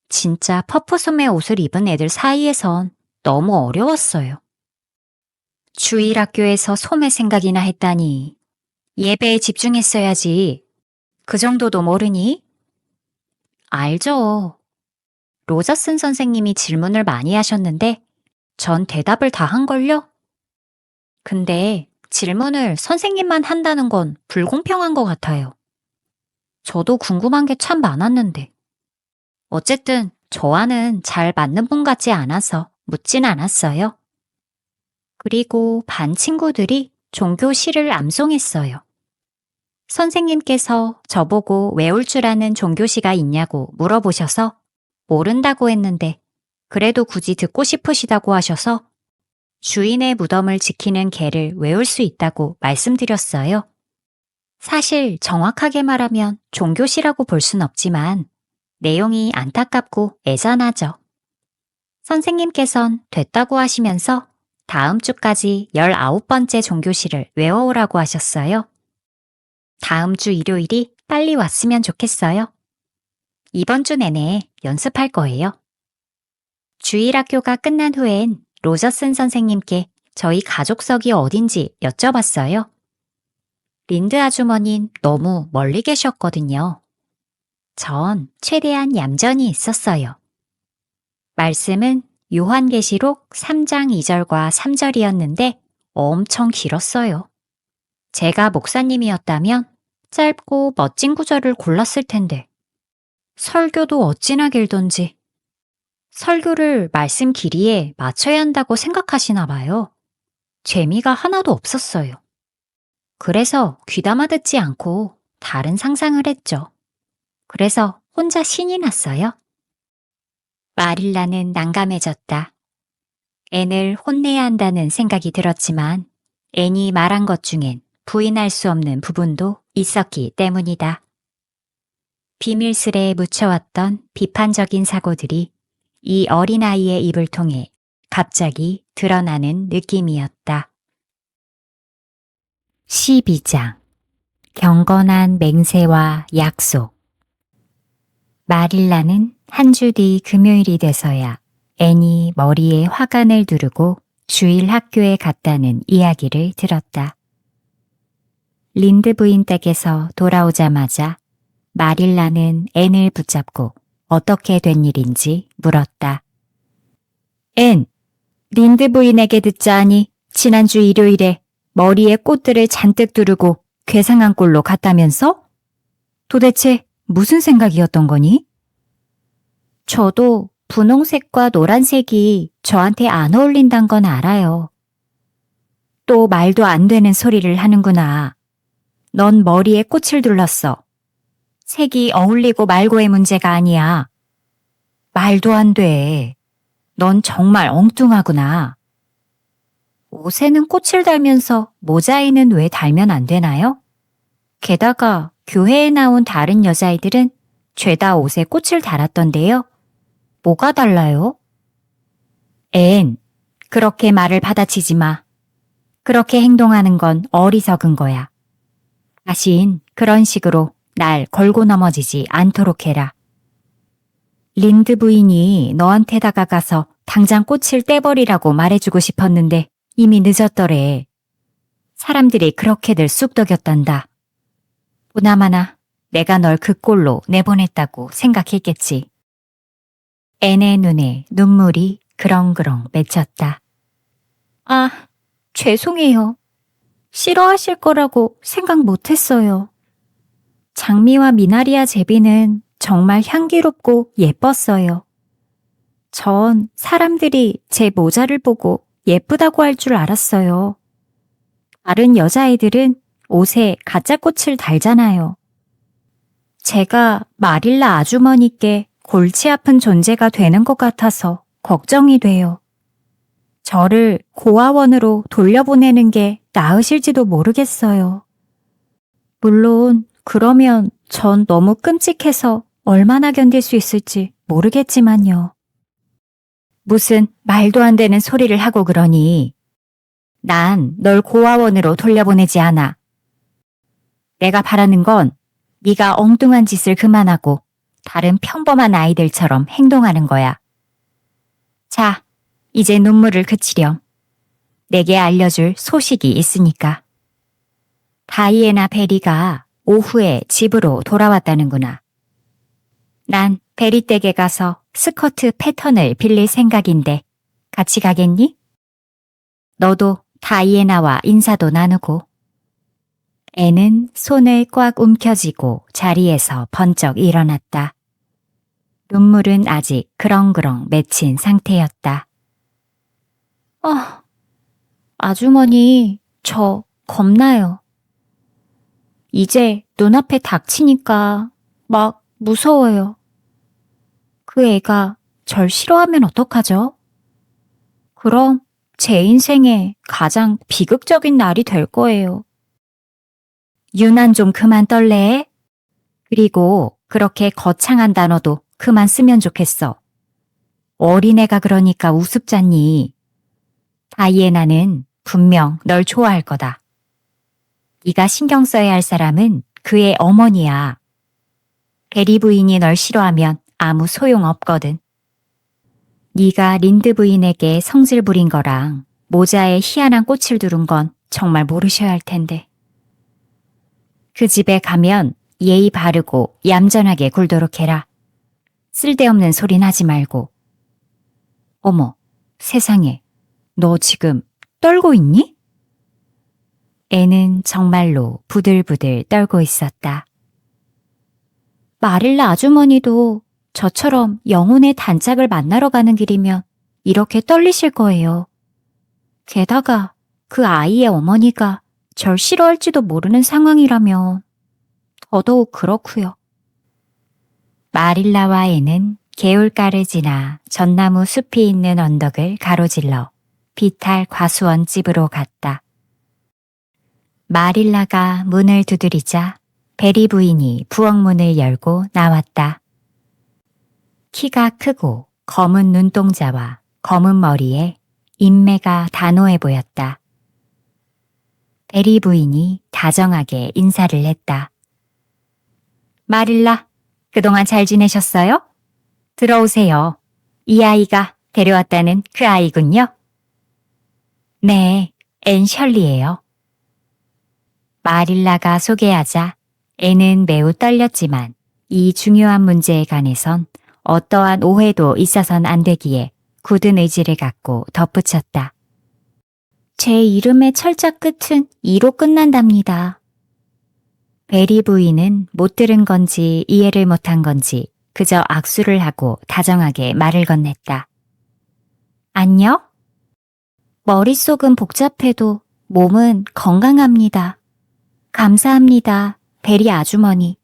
진짜 퍼프 소매 옷을 입은 애들 사이에선 너무 어려웠어요. 주일학교에서 소매 생각이나 했다니. 예배에 집중했어야지. 그 정도도 모르니? 알죠. 로저슨 선생님이 질문을 많이 하셨는데 전 대답을 다 한걸요? 근데 질문을 선생님만 한다는 건 불공평한 것 같아요. 저도 궁금한 게 참 많았는데. 어쨌든 저와는 잘 맞는 분 같지 않아서 묻진 않았어요. 그리고 반 친구들이 종교 시를 암송했어요. 선생님께서 저보고 외울 줄 아는 종교시가 있냐고 물어보셔서 모른다고 했는데 그래도 굳이 듣고 싶으시다고 하셔서 주인의 무덤을 지키는 개를 외울 수 있다고 말씀드렸어요. 사실 정확하게 말하면 종교시라고 볼 순 없지만 내용이 안타깝고 애잔하죠. 선생님께선 됐다고 하시면서 다음 주까지 19번째 종교시를 외워오라고 하셨어요. 다음 주 일요일이 빨리 왔으면 좋겠어요. 이번 주 내내 연습할 거예요. 주일학교가 끝난 후엔 로저슨 선생님께 저희 가족석이 어딘지 여쭤봤어요. 린드 아주머니는 너무 멀리 계셨거든요. 전 최대한 얌전히 있었어요. 말씀은 요한계시록 3장 2절과 3절이었는데 엄청 길었어요. 제가 목사님이었다면 짧고 멋진 구절을 골랐을 텐데 설교도 어찌나 길던지 설교를 말씀 길이에 맞춰야 한다고 생각하시나 봐요. 재미가 하나도 없었어요. 그래서 귀담아 듣지 않고 다른 상상을 했죠. 그래서 혼자 신이 났어요. 마릴라는 난감해졌다. 앤을 혼내야 한다는 생각이 들었지만 앤이 말한 것 중엔 부인할 수 없는 부분도 있었기 때문이다. 비밀스레 묻혀왔던 비판적인 사고들이 이 어린아이의 입을 통해 갑자기 드러나는 느낌이었다. 12장 경건한 맹세와 약속. 마릴라는 한 주 뒤 금요일이 돼서야 앤이 머리에 화관을 두르고 주일 학교에 갔다는 이야기를 들었다. 린드 부인 댁에서 돌아오자마자 마릴라는 앤을 붙잡고 어떻게 된 일인지 물었다. 앤, 린드 부인에게 듣자하니 지난주 일요일에 머리에 꽃들을 잔뜩 두르고 괴상한 꼴로 갔다면서? 도대체 무슨 생각이었던 거니? 저도 분홍색과 노란색이 저한테 안 어울린단 건 알아요. 또 말도 안 되는 소리를 하는구나. 넌 머리에 꽃을 둘렀어. 색이 어울리고 말고의 문제가 아니야. 말도 안 돼. 넌 정말 엉뚱하구나. 옷에는 꽃을 달면서 모자에는 왜 달면 안 되나요? 게다가 교회에 나온 다른 여자아이들은 죄다 옷에 꽃을 달았던데요. 뭐가 달라요? 앤, 그렇게 말을 받아치지 마. 그렇게 행동하는 건 어리석은 거야. 다신 그런 식으로 날 걸고 넘어지지 않도록 해라. 린드 부인이 너한테 다가가서 당장 꽃을 떼버리라고 말해주고 싶었는데 이미 늦었더래. 사람들이 그렇게들 쑥덕였단다. 보나마나 내가 널 그 꼴로 내보냈다고 생각했겠지. 앤의 눈에 눈물이 그렁그렁 맺혔다. 아, 죄송해요. 싫어하실 거라고 생각 못했어요. 장미와 미나리아 제비는 정말 향기롭고 예뻤어요. 전 사람들이 제 모자를 보고 예쁘다고 할 줄 알았어요. 다른 여자애들은 옷에 가짜 꽃을 달잖아요. 제가 마릴라 아주머니께 골치 아픈 존재가 되는 것 같아서 걱정이 돼요. 저를 고아원으로 돌려보내는 게 나으실지도 모르겠어요. 물론 그러면 전 너무 끔찍해서 얼마나 견딜 수 있을지 모르겠지만요. 무슨 말도 안 되는 소리를 하고 그러니 난 널 고아원으로 돌려보내지 않아. 내가 바라는 건 네가 엉뚱한 짓을 그만하고 다른 평범한 아이들처럼 행동하는 거야. 자, 이제 눈물을 그치렴. 내게 알려줄 소식이 있으니까. 다이애나 베리가 오후에 집으로 돌아왔다는구나. 난 베리 댁에 가서 스커트 패턴을 빌릴 생각인데 같이 가겠니? 너도 다이애나와 인사도 나누고. 애는 손을 꽉 움켜쥐고 자리에서 번쩍 일어났다. 눈물은 아직 그렁그렁 맺힌 상태였다. 아주머니, 저 겁나요. 이제 눈앞에 닥치니까 막 무서워요. 그 애가 절 싫어하면 어떡하죠? 그럼 제 인생의 가장 비극적인 날이 될 거예요. 유난 좀 그만 떨래? 그리고 그렇게 거창한 단어도 그만 쓰면 좋겠어. 어린애가 그러니까 우습잖니. 다이애나는 분명 널 좋아할 거다. 네가 신경 써야 할 사람은 그의 어머니야. 베리 부인이 널 싫어하면 아무 소용 없거든. 네가 린드 부인에게 성질 부린 거랑 모자에 희한한 꽃을 두른 건 정말 모르셔야 할 텐데. 그 집에 가면 예의 바르고 얌전하게 굴도록 해라. 쓸데없는 소린 하지 말고. 어머, 세상에, 너 지금 떨고 있니? 애는 정말로 부들부들 떨고 있었다. 마릴라 아주머니도 저처럼 영혼의 단짝을 만나러 가는 길이면 이렇게 떨리실 거예요. 게다가 그 아이의 어머니가 절 싫어할지도 모르는 상황이라면 더더욱 그렇고요. 마릴라와 애는 개울가를 지나 전나무 숲이 있는 언덕을 가로질러 비탈 과수원 집으로 갔다. 마릴라가 문을 두드리자 베리 부인이 부엌문을 열고 나왔다. 키가 크고 검은 눈동자와 검은 머리에 인매가 단호해 보였다. 베리 부인이 다정하게 인사를 했다. 마릴라, 그동안 잘 지내셨어요? 들어오세요. 이 아이가 데려왔다는 그 아이군요. 네, 앤 셜리예요. 마릴라가 소개하자 애는 매우 떨렸지만 이 중요한 문제에 관해선 어떠한 오해도 있어선 안 되기에 굳은 의지를 갖고 덧붙였다. 제 이름의 철자 끝은 이로 끝난답니다. 베리 부인은 못 들은 건지 이해를 못한 건지 그저 악수를 하고 다정하게 말을 건넸다. 안녕? 머릿속은 복잡해도 몸은 건강합니다. 감사합니다, 베리 아주머니.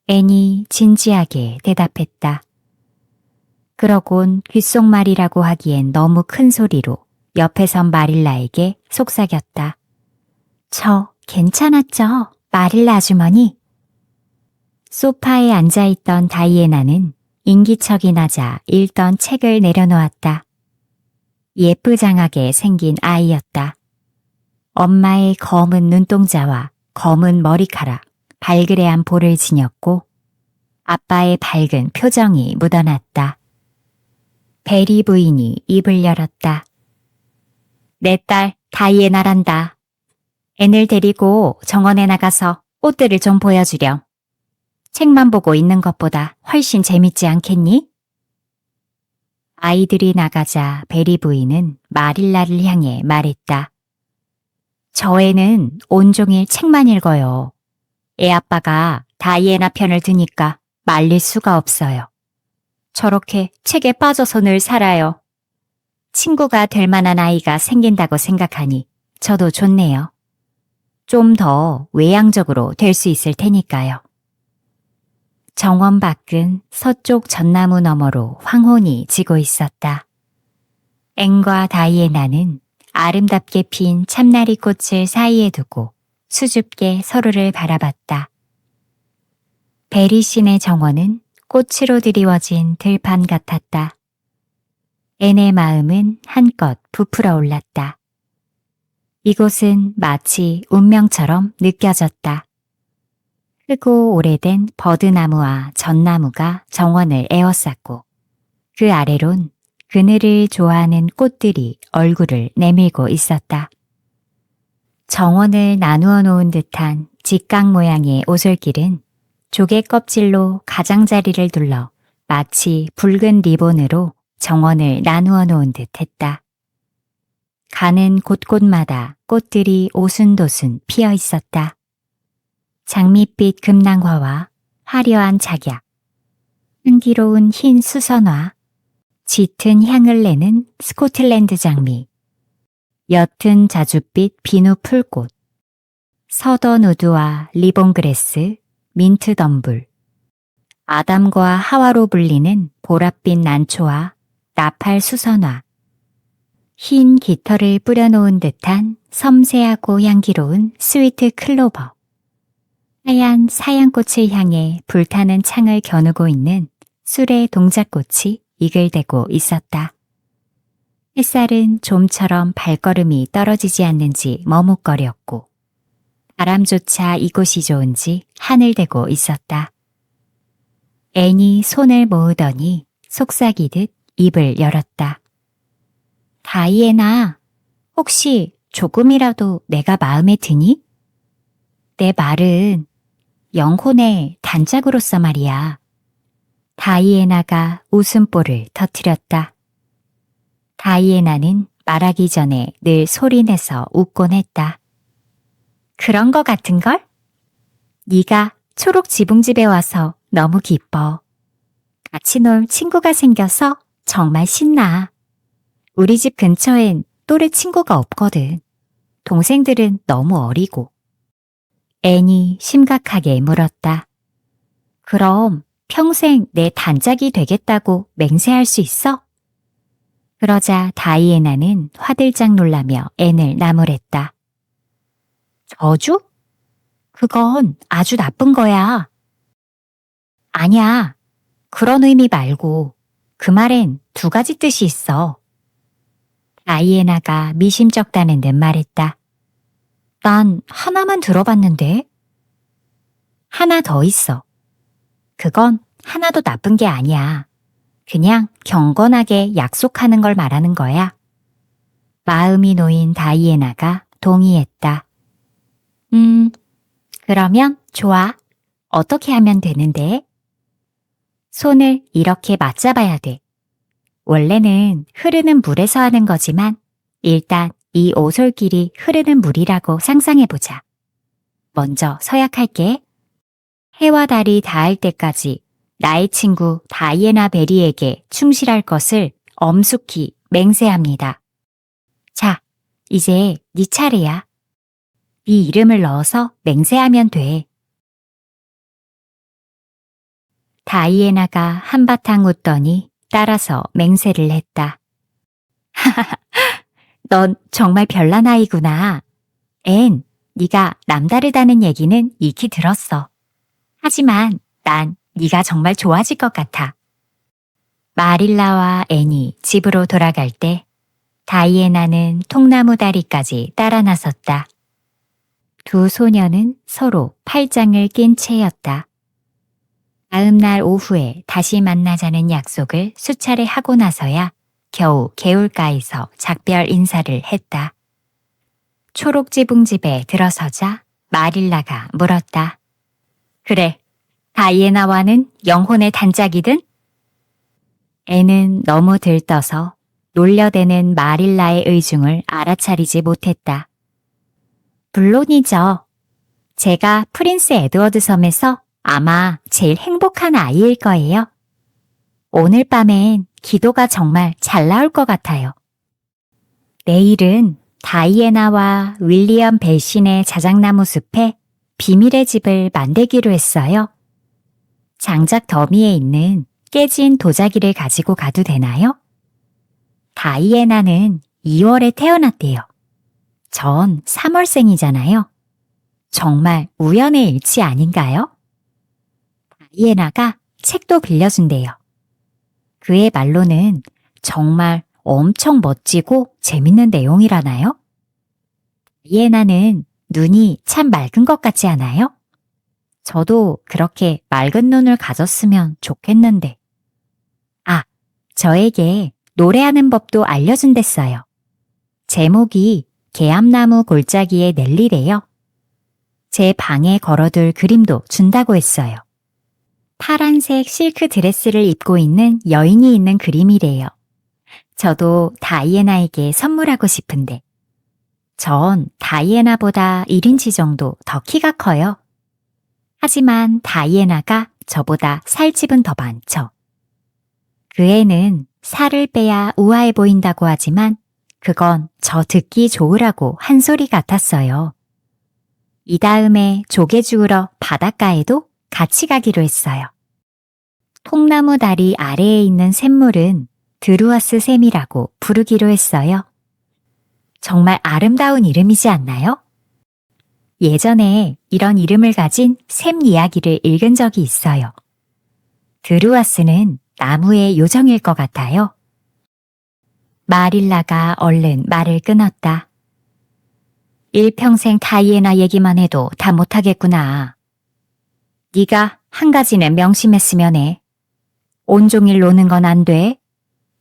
앤이 진지하게 대답했다. 그러곤 귓속말이라고 하기엔 너무 큰 소리로 옆에 선 마릴라에게 속삭였다. 저 괜찮았죠, 마릴라 아주머니? 소파에 앉아있던 다이애나는 인기척이 나자 읽던 책을 내려놓았다. 예쁘장하게 생긴 아이였다. 엄마의 검은 눈동자와 검은 머리카락, 발그레한 볼을 지녔고 아빠의 밝은 표정이 묻어났다. 베리 부인이 입을 열었다. 내 딸 다이애나란다. 앤을 데리고 정원에 나가서 꽃들을 좀 보여주렴. 책만 보고 있는 것보다 훨씬 재밌지 않겠니? 아이들이 나가자 베리 부인은 마릴라를 향해 말했다. 저 애는 온종일 책만 읽어요. 애 아빠가 다이애나 편을 드니까 말릴 수가 없어요. 저렇게 책에 빠져서 늘 살아요. 친구가 될 만한 아이가 생긴다고 생각하니 저도 좋네요. 좀 더 외향적으로 될 수 있을 테니까요. 정원 밖은 서쪽 전나무 너머로 황혼이 지고 있었다. 앵과 다이애나는 아름답게 핀 참나리 꽃을 사이에 두고 수줍게 서로를 바라봤다. 베리신의 정원은 꽃으로 드리워진 들판 같았다. 앤의 마음은 한껏 부풀어 올랐다. 이곳은 마치 운명처럼 느껴졌다. 크고 오래된 버드나무와 전나무가 정원을 에워쌌고 그 아래론 그늘을 좋아하는 꽃들이 얼굴을 내밀고 있었다. 정원을 나누어 놓은 듯한 직각 모양의 오솔길은 조개 껍질로 가장자리를 둘러 마치 붉은 리본으로 정원을 나누어 놓은 듯 했다. 가는 곳곳마다 꽃들이 오순도순 피어 있었다. 장밋빛 금낭화와 화려한 작약, 향기로운 흰 수선화, 짙은 향을 내는 스코틀랜드 장미, 옅은 자줏빛 비누 풀꽃, 서던 우드와 리본그레스, 민트 덤불, 아담과 하와로 불리는 보랏빛 난초와 나팔 수선화, 흰 깃털을 뿌려놓은 듯한 섬세하고 향기로운 스위트 클로버, 하얀 사양꽃을 향해 불타는 창을 겨누고 있는 수레 동작꽃이 이글대고 있었다. 햇살은 좀처럼 발걸음이 떨어지지 않는지 머뭇거렸고 바람조차 이곳이 좋은지 하늘대고 있었다. 앤이 손을 모으더니 속삭이듯 입을 열었다. 다이애나, 혹시 조금이라도 내가 마음에 드니? 내 말은 영혼의 단짝으로서 말이야. 다이애나가 웃음보를 터뜨렸다. 다이애나는 말하기 전에 늘 소리내서 웃곤 했다. 그런 거 같은걸? 네가 초록 지붕집에 와서 너무 기뻐. 같이 놀 친구가 생겨서 정말 신나. 우리 집 근처엔 또래 친구가 없거든. 동생들은 너무 어리고. 앤이 심각하게 물었다. 그럼 평생 내 단짝이 되겠다고 맹세할 수 있어? 그러자 다이애나는 화들짝 놀라며 앤을 나무랬다. 저주? 그건 아주 나쁜 거야. 아니야. 그런 의미 말고 그 말엔 두 가지 뜻이 있어. 다이애나가 미심쩍다는 듯 말했다. 난 하나만 들어봤는데. 하나 더 있어. 그건 하나도 나쁜 게 아니야. 그냥 경건하게 약속하는 걸 말하는 거야. 마음이 놓인 다이애나가 동의했다. 그러면 좋아. 어떻게 하면 되는데? 손을 이렇게 맞잡아야 돼. 원래는 흐르는 물에서 하는 거지만 일단 이 오솔길이 흐르는 물이라고 상상해보자. 먼저 서약할게. 해와 달이 닿을 때까지 나의 친구 다이애나 베리에게 충실할 것을 엄숙히 맹세합니다. 자, 이제 네 차례야. 네 이름을 넣어서 맹세하면 돼. 다이애나가 한바탕 웃더니 따라서 맹세를 했다. 넌 정말 별난 아이구나. 앤, 네가 남다르다는 얘기는 익히 들었어. 하지만 난 네가 정말 좋아질 것 같아. 마릴라와 앤이 집으로 돌아갈 때 다이애나는 통나무 다리까지 따라 나섰다. 두 소녀는 서로 팔짱을 낀 채였다. 다음 날 오후에 다시 만나자는 약속을 수차례 하고 나서야 겨우 개울가에서 작별 인사를 했다. 초록지붕집에 들어서자 마릴라가 물었다. 그래, 다이애나와는 영혼의 단짝이든? 애는 너무 들떠서 놀려대는 마릴라의 의중을 알아차리지 못했다. 물론이죠. 제가 프린스 에드워드 섬에서 아마 제일 행복한 아이일 거예요. 오늘 밤엔 기도가 정말 잘 나올 것 같아요. 내일은 다이애나와 윌리엄 벨신의 자작나무 숲에 비밀의 집을 만들기로 했어요. 장작 더미에 있는 깨진 도자기를 가지고 가도 되나요? 다이애나는 2월에 태어났대요. 전 3월생이잖아요. 정말 우연의 일치 아닌가요? 다이애나가 책도 빌려준대요. 그의 말로는 정말 엄청 멋지고 재밌는 내용이라나요? 다이애나는 눈이 참 맑은 것 같지 않아요? 저도 그렇게 맑은 눈을 가졌으면 좋겠는데. 아, 저에게 노래하는 법도 알려준댔어요. 제목이 개암나무 골짜기의 넬리래요. 제 방에 걸어둘 그림도 준다고 했어요. 파란색 실크 드레스를 입고 있는 여인이 있는 그림이래요. 저도 다이애나에게 선물하고 싶은데. 전 다이애나보다 1인치 정도 더 키가 커요. 하지만 다이애나가 저보다 살집은 더 많죠. 그 애는 살을 빼야 우아해 보인다고 하지만 그건 저 듣기 좋으라고 한 소리 같았어요. 이 다음에 조개 주우러 바닷가에도 같이 가기로 했어요. 통나무 다리 아래에 있는 샘물은 드루아스 샘이라고 부르기로 했어요. 정말 아름다운 이름이지 않나요? 예전에 이런 이름을 가진 샘 이야기를 읽은 적이 있어요. 드루아스는 나무의 요정일 것 같아요. 마릴라가 얼른 말을 끊었다. 일평생 다이애나 얘기만 해도 다 못하겠구나. 네가 한 가지는 명심했으면 해. 온종일 노는 건 안 돼.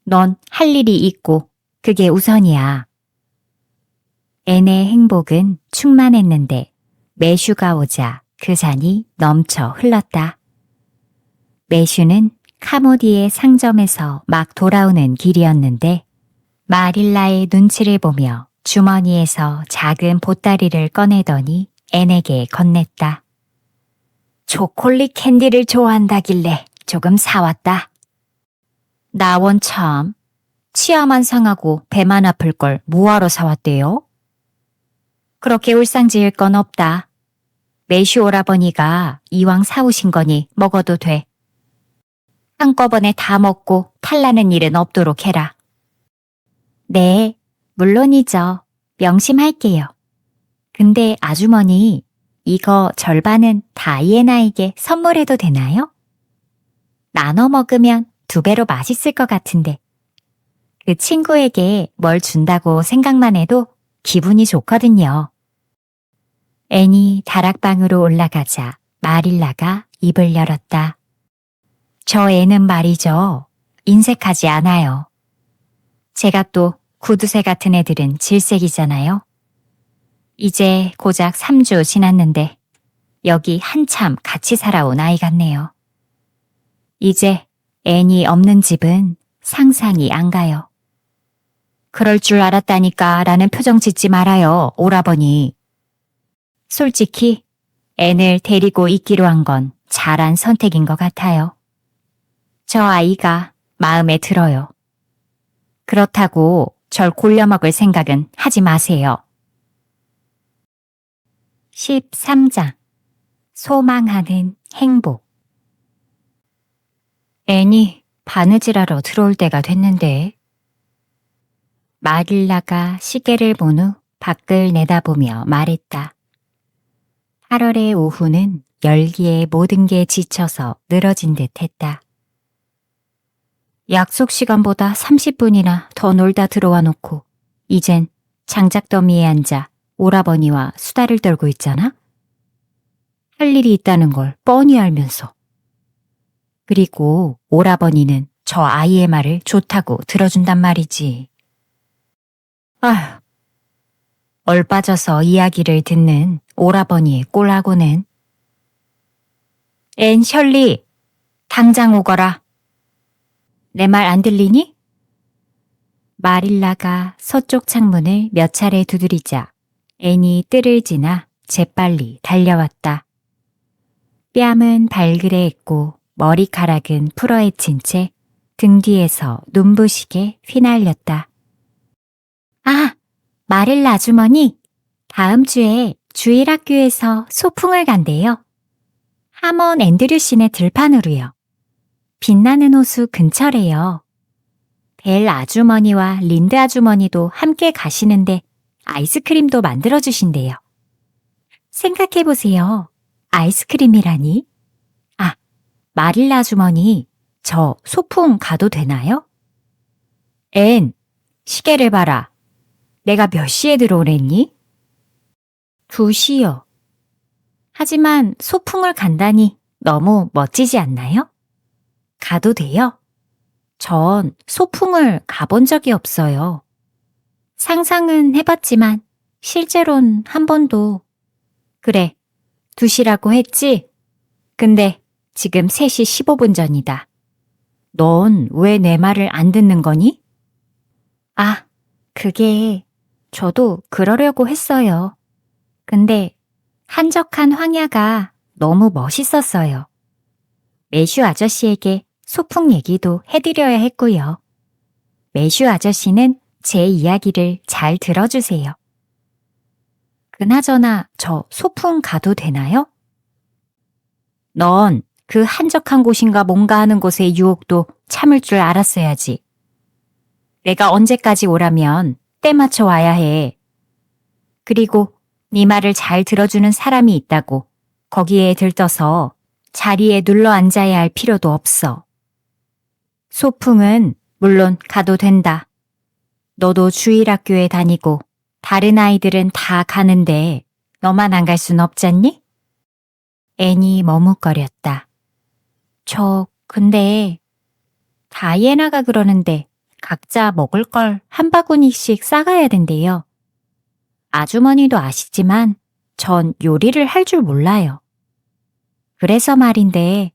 넌 할 일이 있고 그게 우선이야. 앤의 행복은 충만했는데 매슈가 오자 그 잔이 넘쳐 흘렀다. 매슈는 카모디의 상점에서 막 돌아오는 길이었는데 마릴라의 눈치를 보며 주머니에서 작은 보따리를 꺼내더니 앤에게 건넸다. 초콜릿 캔디를 좋아한다길래 조금 사왔다. 나 원참 치아만 상하고 배만 아플 걸 뭐하러 사왔대요? 그렇게 울상지을 건 없다. 매슈 오라버니가 이왕 사오신 거니 먹어도 돼. 한꺼번에 다 먹고 탈나는 일은 없도록 해라. 네, 물론이죠. 명심할게요. 근데 아주머니, 이거 절반은 다이애나에게 선물해도 되나요? 나눠 먹으면 2배로 맛있을 것 같은데. 그 친구에게 뭘 준다고 생각만 해도 기분이 좋거든요. 앤이 다락방으로 올라가자 마릴라가 입을 열었다. 저 애는 말이죠. 인색하지 않아요. 제가 또 구두쇠 같은 애들은 질색이잖아요. 이제 고작 3주 지났는데 여기 한참 같이 살아온 아이 같네요. 이제 앤이 없는 집은 상상이 안 가요. 그럴 줄 알았다니까 라는 표정 짓지 말아요, 오라버니. 솔직히 앤을 데리고 있기로 한 건 잘한 선택인 것 같아요. 저 아이가 마음에 들어요. 그렇다고 절 골려먹을 생각은 하지 마세요. 13장 소망하는 행복. 앤이 바느질하러 들어올 때가 됐는데 마릴라가 시계를 본 후 밖을 내다보며 말했다. 8월의 오후는 열기에 모든 게 지쳐서 늘어진 듯 했다. 약속 시간보다 30분이나 더 놀다 들어와 놓고 이젠 장작더미에 앉아 오라버니와 수다를 떨고 있잖아? 할 일이 있다는 걸 뻔히 알면서. 그리고 오라버니는 저 아이의 말을 좋다고 들어준단 말이지. 아휴, 얼빠져서 이야기를 듣는 오라버니의 꼴하고는. 앤 셜리, 당장 오거라. 내 말 안 들리니? 마릴라가 서쪽 창문을 몇 차례 두드리자 앤이 뜰을 지나 재빨리 달려왔다. 뺨은 발그레했고 머리카락은 풀어헤친 채 등 뒤에서 눈부시게 휘날렸다. 아, 마릴라 아주머니, 다음 주에 주일학교에서 소풍을 간대요. 하먼 앤드류 씨네 들판으로요. 빛나는 호수 근처래요. 벨 아주머니와 린드 아주머니도 함께 가시는데 아이스크림도 만들어주신대요. 생각해보세요. 아이스크림이라니? 아, 마릴라 아주머니, 저 소풍 가도 되나요? 앤, 시계를 봐라. 내가 몇 시에 들어오랬니? 2시요. 하지만 소풍을 간다니 너무 멋지지 않나요? 가도 돼요? 전 소풍을 가본 적이 없어요. 상상은 해봤지만 실제로는 한 번도. 그래, 2시라고 했지? 근데 지금 3시 15분 전이다. 넌 왜 내 말을 안 듣는 거니? 아, 그게 저도 그러려고 했어요. 근데 한적한 황야가 너무 멋있었어요. 매슈 아저씨에게 소풍 얘기도 해드려야 했고요. 매슈 아저씨는 제 이야기를 잘 들어주세요. 그나저나 저 소풍 가도 되나요? 넌 그 한적한 곳인가 뭔가 하는 곳의 유혹도 참을 줄 알았어야지. 내가 언제까지 오라면 때 맞춰 와야 해. 그리고 네 말을 잘 들어주는 사람이 있다고 거기에 들떠서 자리에 눌러 앉아야 할 필요도 없어. 소풍은 물론 가도 된다. 너도 주일학교에 다니고 다른 아이들은 다 가는데 너만 안 갈 순 없잖니? 앤이 머뭇거렸다. 근데 다이애나가 그러는데 각자 먹을 걸 한 바구니씩 싸가야 된대요. 아주머니도 아시지만 전 요리를 할 줄 몰라요. 그래서 말인데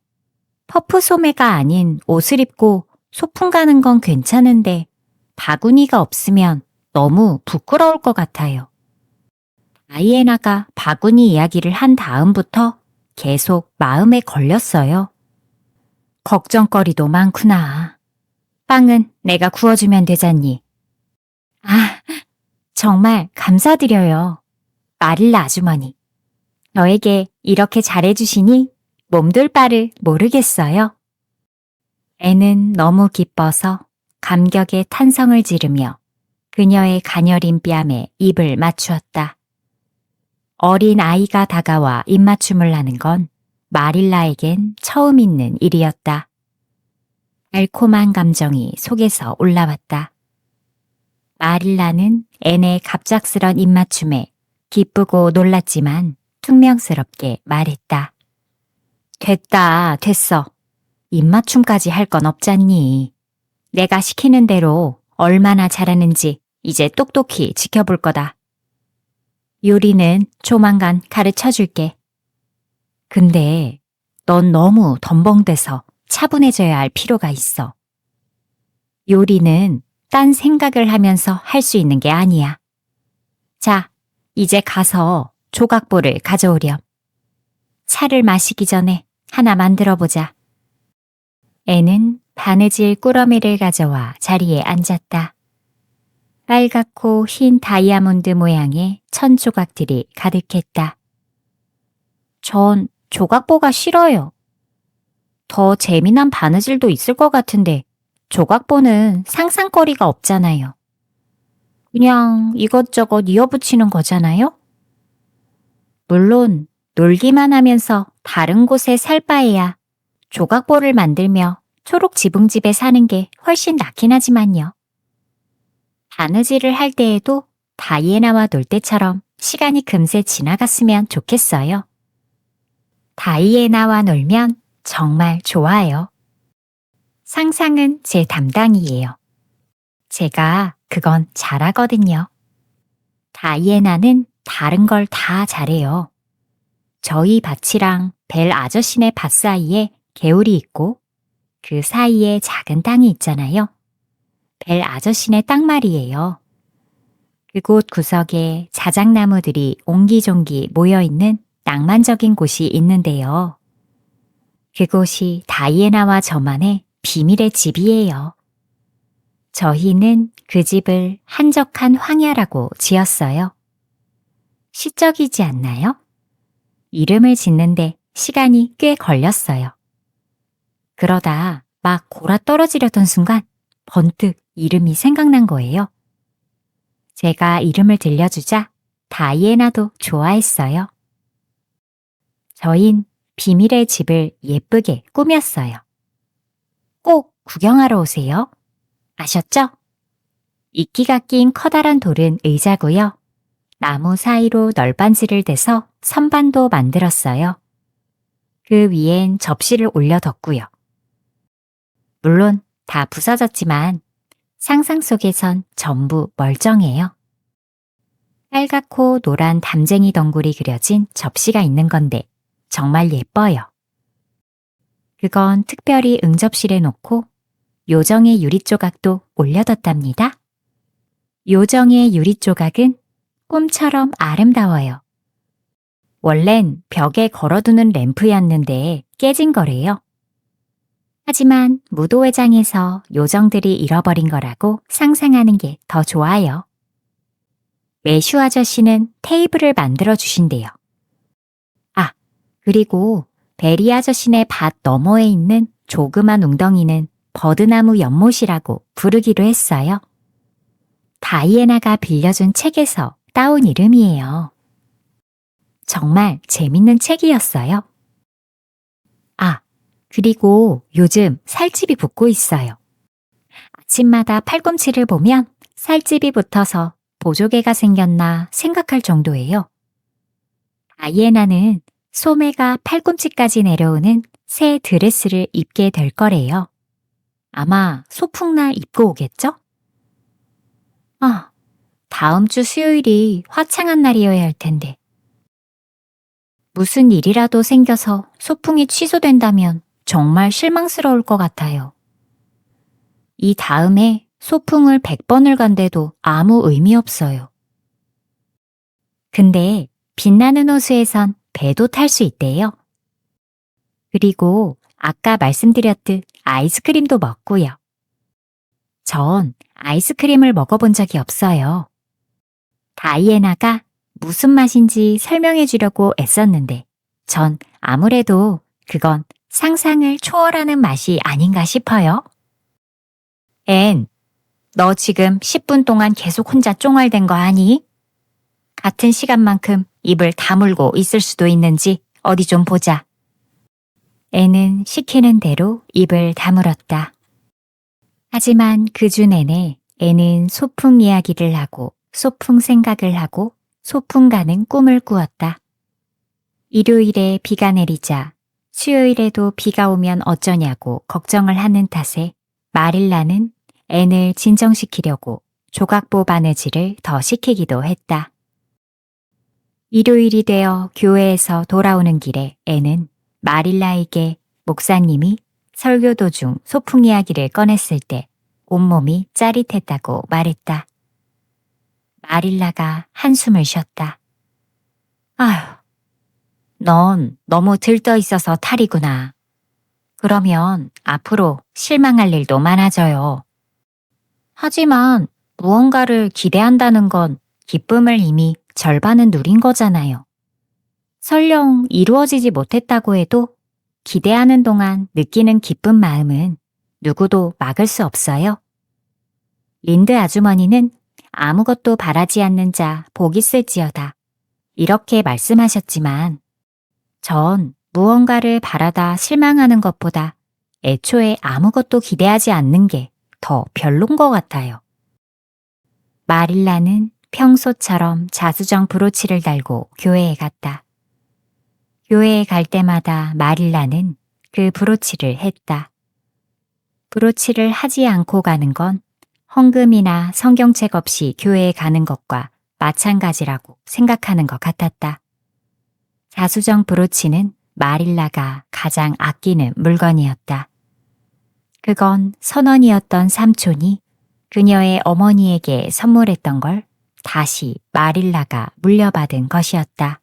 퍼프 소매가 아닌 옷을 입고 소풍 가는 건 괜찮은데 바구니가 없으면 너무 부끄러울 것 같아요. 다이애나가 바구니 이야기를 한 다음부터 계속 마음에 걸렸어요. 걱정거리도 많구나. 빵은 내가 구워주면 되잖니. 아, 정말 감사드려요. 마릴라 아주머니. 저에게 이렇게 잘해주시니 몸둘 바를 모르겠어요. 애는 너무 기뻐서 감격에 탄성을 지르며 그녀의 가녀린 뺨에 입을 맞추었다. 어린 아이가 다가와 입맞춤을 하는 건 마릴라에겐 처음 있는 일이었다. 달콤한 감정이 속에서 올라왔다. 마릴라는 앤의 갑작스런 입맞춤에 기쁘고 놀랐지만 퉁명스럽게 말했다. 됐어. 입맞춤까지 할 건 없잖니. 내가 시키는 대로 얼마나 잘하는지 이제 똑똑히 지켜볼 거다. 요리는 조만간 가르쳐 줄게. 근데 넌 너무 덤벙대서 차분해져야 할 필요가 있어. 요리는 딴 생각을 하면서 할 수 있는 게 아니야. 자, 이제 가서 조각보를 가져오렴. 차를 마시기 전에 하나 만들어보자. 애는 바느질 꾸러미를 가져와 자리에 앉았다. 빨갛고 흰 다이아몬드 모양의 천 조각들이 가득했다. 전 조각보가 싫어요. 더 재미난 바느질도 있을 것 같은데 조각보는 상상거리가 없잖아요. 그냥 이것저것 이어붙이는 거잖아요? 물론 놀기만 하면서 다른 곳에 살 바에야 조각보를 만들며 초록 지붕집에 사는 게 훨씬 낫긴 하지만요. 바느질을 할 때에도 다이애나와 놀 때처럼 시간이 금세 지나갔으면 좋겠어요. 다이애나와 놀면 정말 좋아요. 상상은 제 담당이에요. 제가 그건 잘하거든요. 다이애나는 다른 걸 다 잘해요. 저희 밭이랑 벨 아저씨네 밭 사이에 개울이 있고 그 사이에 작은 땅이 있잖아요. 벨 아저씨네 땅 말이에요. 그곳 구석에 자작나무들이 옹기종기 모여있는 낭만적인 곳이 있는데요. 그곳이 다이애나와 저만의 비밀의 집이에요. 저희는 그 집을 한적한 황야라고 지었어요. 시적이지 않나요? 이름을 짓는데 시간이 꽤 걸렸어요. 그러다 막 골아떨어지려던 순간 번뜩 이름이 생각난 거예요. 제가 이름을 들려주자 다이애나도 좋아했어요. 저흰 비밀의 집을 예쁘게 꾸몄어요. 꼭 구경하러 오세요. 아셨죠? 이끼가 낀 커다란 돌은 의자고요. 나무 사이로 널빤지를 대서 선반도 만들었어요. 그 위엔 접시를 올려뒀고요. 물론 다 부서졌지만 상상 속에선 전부 멀쩡해요. 빨갛고 노란 담쟁이 덩굴이 그려진 접시가 있는 건데 정말 예뻐요. 그건 특별히 응접실에 놓고 요정의 유리조각도 올려뒀답니다. 요정의 유리조각은 꿈처럼 아름다워요. 원래는 벽에 걸어두는 램프였는데 깨진 거래요. 하지만 무도회장에서 요정들이 잃어버린 거라고 상상하는 게 더 좋아요. 매슈 아저씨는 테이블을 만들어 주신대요. 아, 그리고 베리 아저씨네 밭 너머에 있는 조그만 웅덩이는 버드나무 연못이라고 부르기로 했어요. 다이애나가 빌려준 책에서 따온 이름이에요. 정말 재밌는 책이었어요. 아, 그리고 요즘 살집이 붙고 있어요. 아침마다 팔꿈치를 보면 살집이 붙어서 보조개가 생겼나 생각할 정도예요. 다이애나는 소매가 팔꿈치까지 내려오는 새 드레스를 입게 될 거래요. 아마 소풍날 입고 오겠죠? 아, 다음 주 수요일이 화창한 날이어야 할 텐데. 무슨 일이라도 생겨서 소풍이 취소된다면 정말 실망스러울 것 같아요. 이 다음에 소풍을 100번을 간대도 아무 의미 없어요. 근데 빛나는 호수에선 배도 탈 수 있대요. 그리고 아까 말씀드렸듯 아이스크림도 먹고요. 전 아이스크림을 먹어본 적이 없어요. 다이애나가 무슨 맛인지 설명해 주려고 애썼는데 전 아무래도 그건 상상을 초월하는 맛이 아닌가 싶어요. 앤, 너 지금 10분 동안 계속 혼자 쫑알댄 거 아니? 같은 시간만큼 입을 다물고 있을 수도 있는지 어디 좀 보자. 앤은 시키는 대로 입을 다물었다. 하지만 그 주 내내 앤은 소풍 이야기를 하고 소풍 생각을 하고 소풍 가는 꿈을 꾸었다. 일요일에 비가 내리자 수요일에도 비가 오면 어쩌냐고 걱정을 하는 탓에 마릴라는 앤을 진정시키려고 조각보 바느질을 더 시키기도 했다. 일요일이 되어 교회에서 돌아오는 길에 앤은 마릴라에게 목사님이 설교 도중 소풍 이야기를 꺼냈을 때 온몸이 짜릿했다고 말했다. 마릴라가 한숨을 쉬었다. 아휴, 넌 너무 들떠 있어서 탈이구나. 그러면 앞으로 실망할 일도 많아져요. 하지만 무언가를 기대한다는 건 기쁨을 이미 절반은 누린 거잖아요. 설령 이루어지지 못했다고 해도 기대하는 동안 느끼는 기쁜 마음은 누구도 막을 수 없어요. 린드 아주머니는 아무것도 바라지 않는 자 복 있을지어다. 이렇게 말씀하셨지만 전 무언가를 바라다 실망하는 것보다 애초에 아무것도 기대하지 않는 게 더 별론 것 같아요. 마릴라는 평소처럼 자수정 브로치를 달고 교회에 갔다. 교회에 갈 때마다 마릴라는 그 브로치를 했다. 브로치를 하지 않고 가는 건 헌금이나 성경책 없이 교회에 가는 것과 마찬가지라고 생각하는 것 같았다. 자수정 브로치는 마릴라가 가장 아끼는 물건이었다. 그건 선원이었던 삼촌이 그녀의 어머니에게 선물했던 걸 다시 마릴라가 물려받은 것이었다.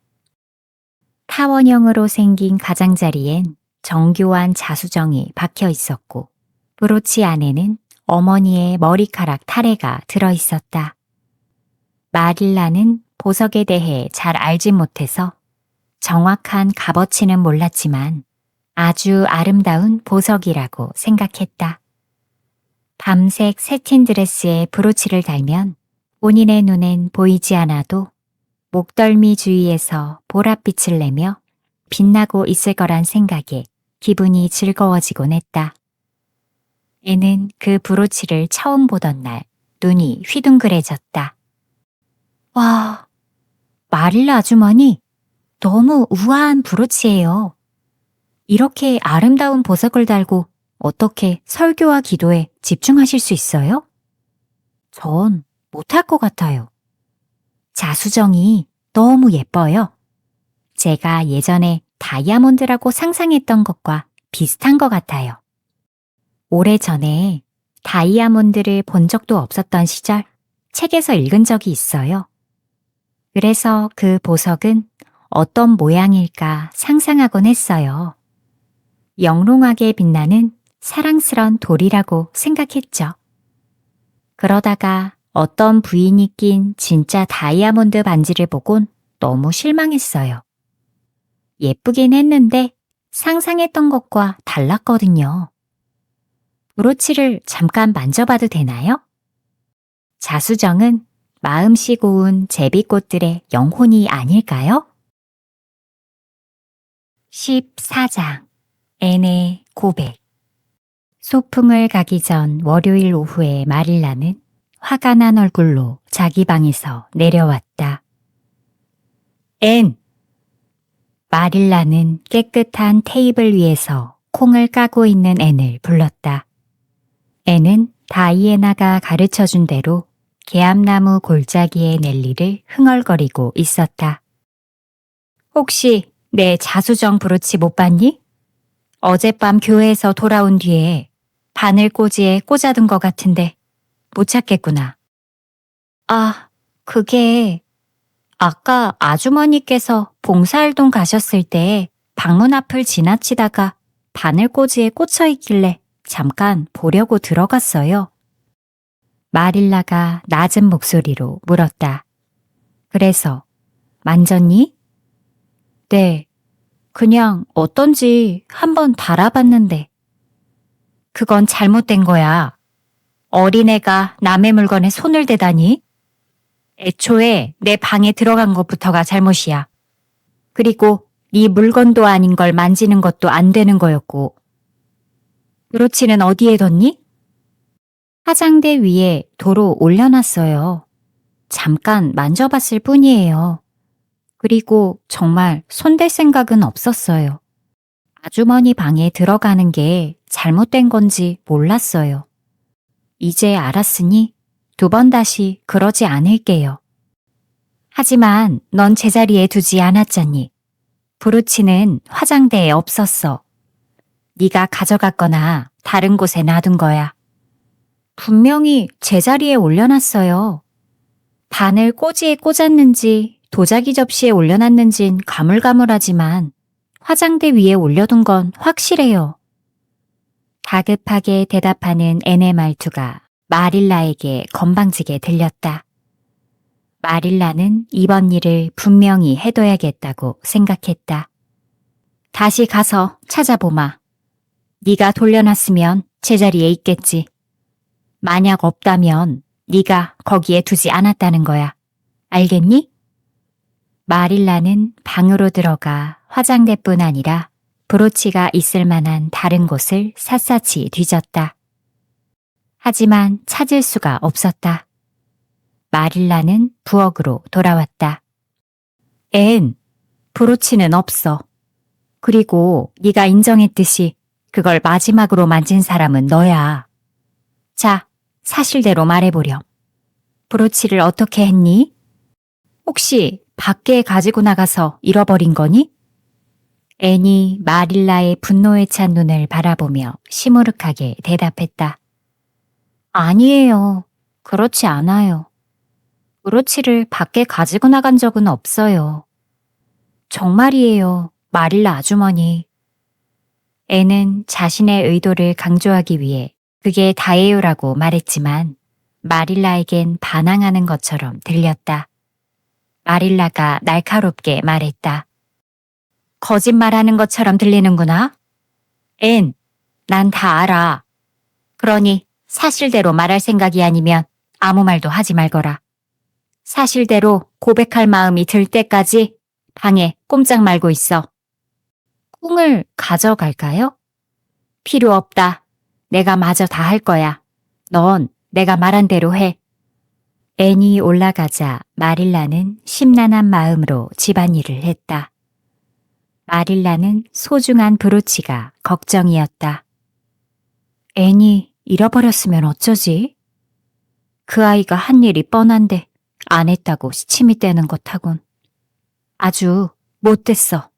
타원형으로 생긴 가장자리엔 정교한 자수정이 박혀 있었고 브로치 안에는 어머니의 머리카락 타래가 들어 있었다. 마릴라는 보석에 대해 잘 알지 못해서 정확한 값어치는 몰랐지만 아주 아름다운 보석이라고 생각했다. 밤색 새틴 드레스에 브로치를 달면 본인의 눈엔 보이지 않아도 목덜미 주위에서 보랏빛을 내며 빛나고 있을 거란 생각에 기분이 즐거워지곤 했다. 애는 그 브로치를 처음 보던 날 눈이 휘둥그레졌다. 와, 마릴라 아주머니, 너무 우아한 브로치예요. 이렇게 아름다운 보석을 달고 어떻게 설교와 기도에 집중하실 수 있어요? 전 못할 것 같아요. 자수정이 너무 예뻐요. 제가 예전에 다이아몬드라고 상상했던 것과 비슷한 것 같아요. 오래전에 다이아몬드를 본 적도 없었던 시절 책에서 읽은 적이 있어요. 그래서 그 보석은 어떤 모양일까 상상하곤 했어요. 영롱하게 빛나는 사랑스런 돌이라고 생각했죠. 그러다가 어떤 부인이 낀 진짜 다이아몬드 반지를 보곤 너무 실망했어요. 예쁘긴 했는데 상상했던 것과 달랐거든요. 브로치를 잠깐 만져봐도 되나요? 자수정은 마음씨 고운 제비꽃들의 영혼이 아닐까요? 14장 앤의 고백. 소풍을 가기 전 월요일 오후에 마릴라는 화가 난 얼굴로 자기 방에서 내려왔다. 앤! 마릴라는 깨끗한 테이블 위에서 콩을 까고 있는 앤을 불렀다. 앤은 다이애나가 가르쳐준 대로 개암나무 골짜기의 넬리를 흥얼거리고 있었다. 혹시 내 자수정 브로치 못 봤니? 어젯밤 교회에서 돌아온 뒤에 바늘꽂이에 꽂아둔 것 같은데 못 찾겠구나. 아, 그게 아까 아주머니께서 봉사활동 가셨을 때 방문 앞을 지나치다가 바늘꽂이에 꽂혀 있길래 잠깐 보려고 들어갔어요. 마릴라가 낮은 목소리로 물었다. 그래서 만졌니? 네, 그냥 어떤지 한번 달아봤는데. 그건 잘못된 거야. 어린애가 남의 물건에 손을 대다니? 애초에 내 방에 들어간 것부터가 잘못이야. 그리고 네 물건도 아닌 걸 만지는 것도 안 되는 거였고. 브로치는 어디에 뒀니? 화장대 위에 도로 올려놨어요. 잠깐 만져봤을 뿐이에요. 그리고 정말 손댈 생각은 없었어요. 아주머니 방에 들어가는 게 잘못된 건지 몰랐어요. 이제 알았으니 2번 다시 그러지 않을게요. 하지만 넌 제자리에 두지 않았잖니. 브로치는 화장대에 없었어. 네가 가져갔거나 다른 곳에 놔둔 거야. 분명히 제자리에 올려놨어요. 바늘 꼬지에 꽂았는지 도자기 접시에 올려놨는진 가물가물하지만 화장대 위에 올려둔 건 확실해요. 다급하게 대답하는 앤의 말투가 마릴라에게 건방지게 들렸다. 마릴라는 이번 일을 분명히 해둬야겠다고 생각했다. 다시 가서 찾아보마. 네가 돌려놨으면 제자리에 있겠지. 만약 없다면 네가 거기에 두지 않았다는 거야. 알겠니? 마릴라는 방으로 들어가 화장대뿐 아니라 브로치가 있을 만한 다른 곳을 샅샅이 뒤졌다. 하지만 찾을 수가 없었다. 마릴라는 부엌으로 돌아왔다. 앤, 브로치는 없어. 그리고 네가 인정했듯이 그걸 마지막으로 만진 사람은 너야. 자, 사실대로 말해보렴. 브로치를 어떻게 했니? 혹시 밖에 가지고 나가서 잃어버린 거니? 앤이 마릴라의 분노에 찬 눈을 바라보며 시무룩하게 대답했다. 아니에요. 그렇지 않아요. 브로치를 밖에 가지고 나간 적은 없어요. 정말이에요, 마릴라 아주머니. 앤은 자신의 의도를 강조하기 위해 그게 다예요라고 말했지만 마릴라에겐 반항하는 것처럼 들렸다. 마릴라가 날카롭게 말했다. 거짓말하는 것처럼 들리는구나. 앤, 난 다 알아. 그러니 사실대로 말할 생각이 아니면 아무 말도 하지 말거라. 사실대로 고백할 마음이 들 때까지 방에 꼼짝 말고 있어. 콩을 가져갈까요? 필요 없다. 내가 마저 다 할 거야. 넌 내가 말한 대로 해. 앤이 올라가자 마릴라는 심란한 마음으로 집안일을 했다. 마릴라는 소중한 브로치가 걱정이었다. 앤이 잃어버렸으면 어쩌지? 그 아이가 한 일이 뻔한데 안 했다고 시침이 떼는 것하곤 아주 못됐어.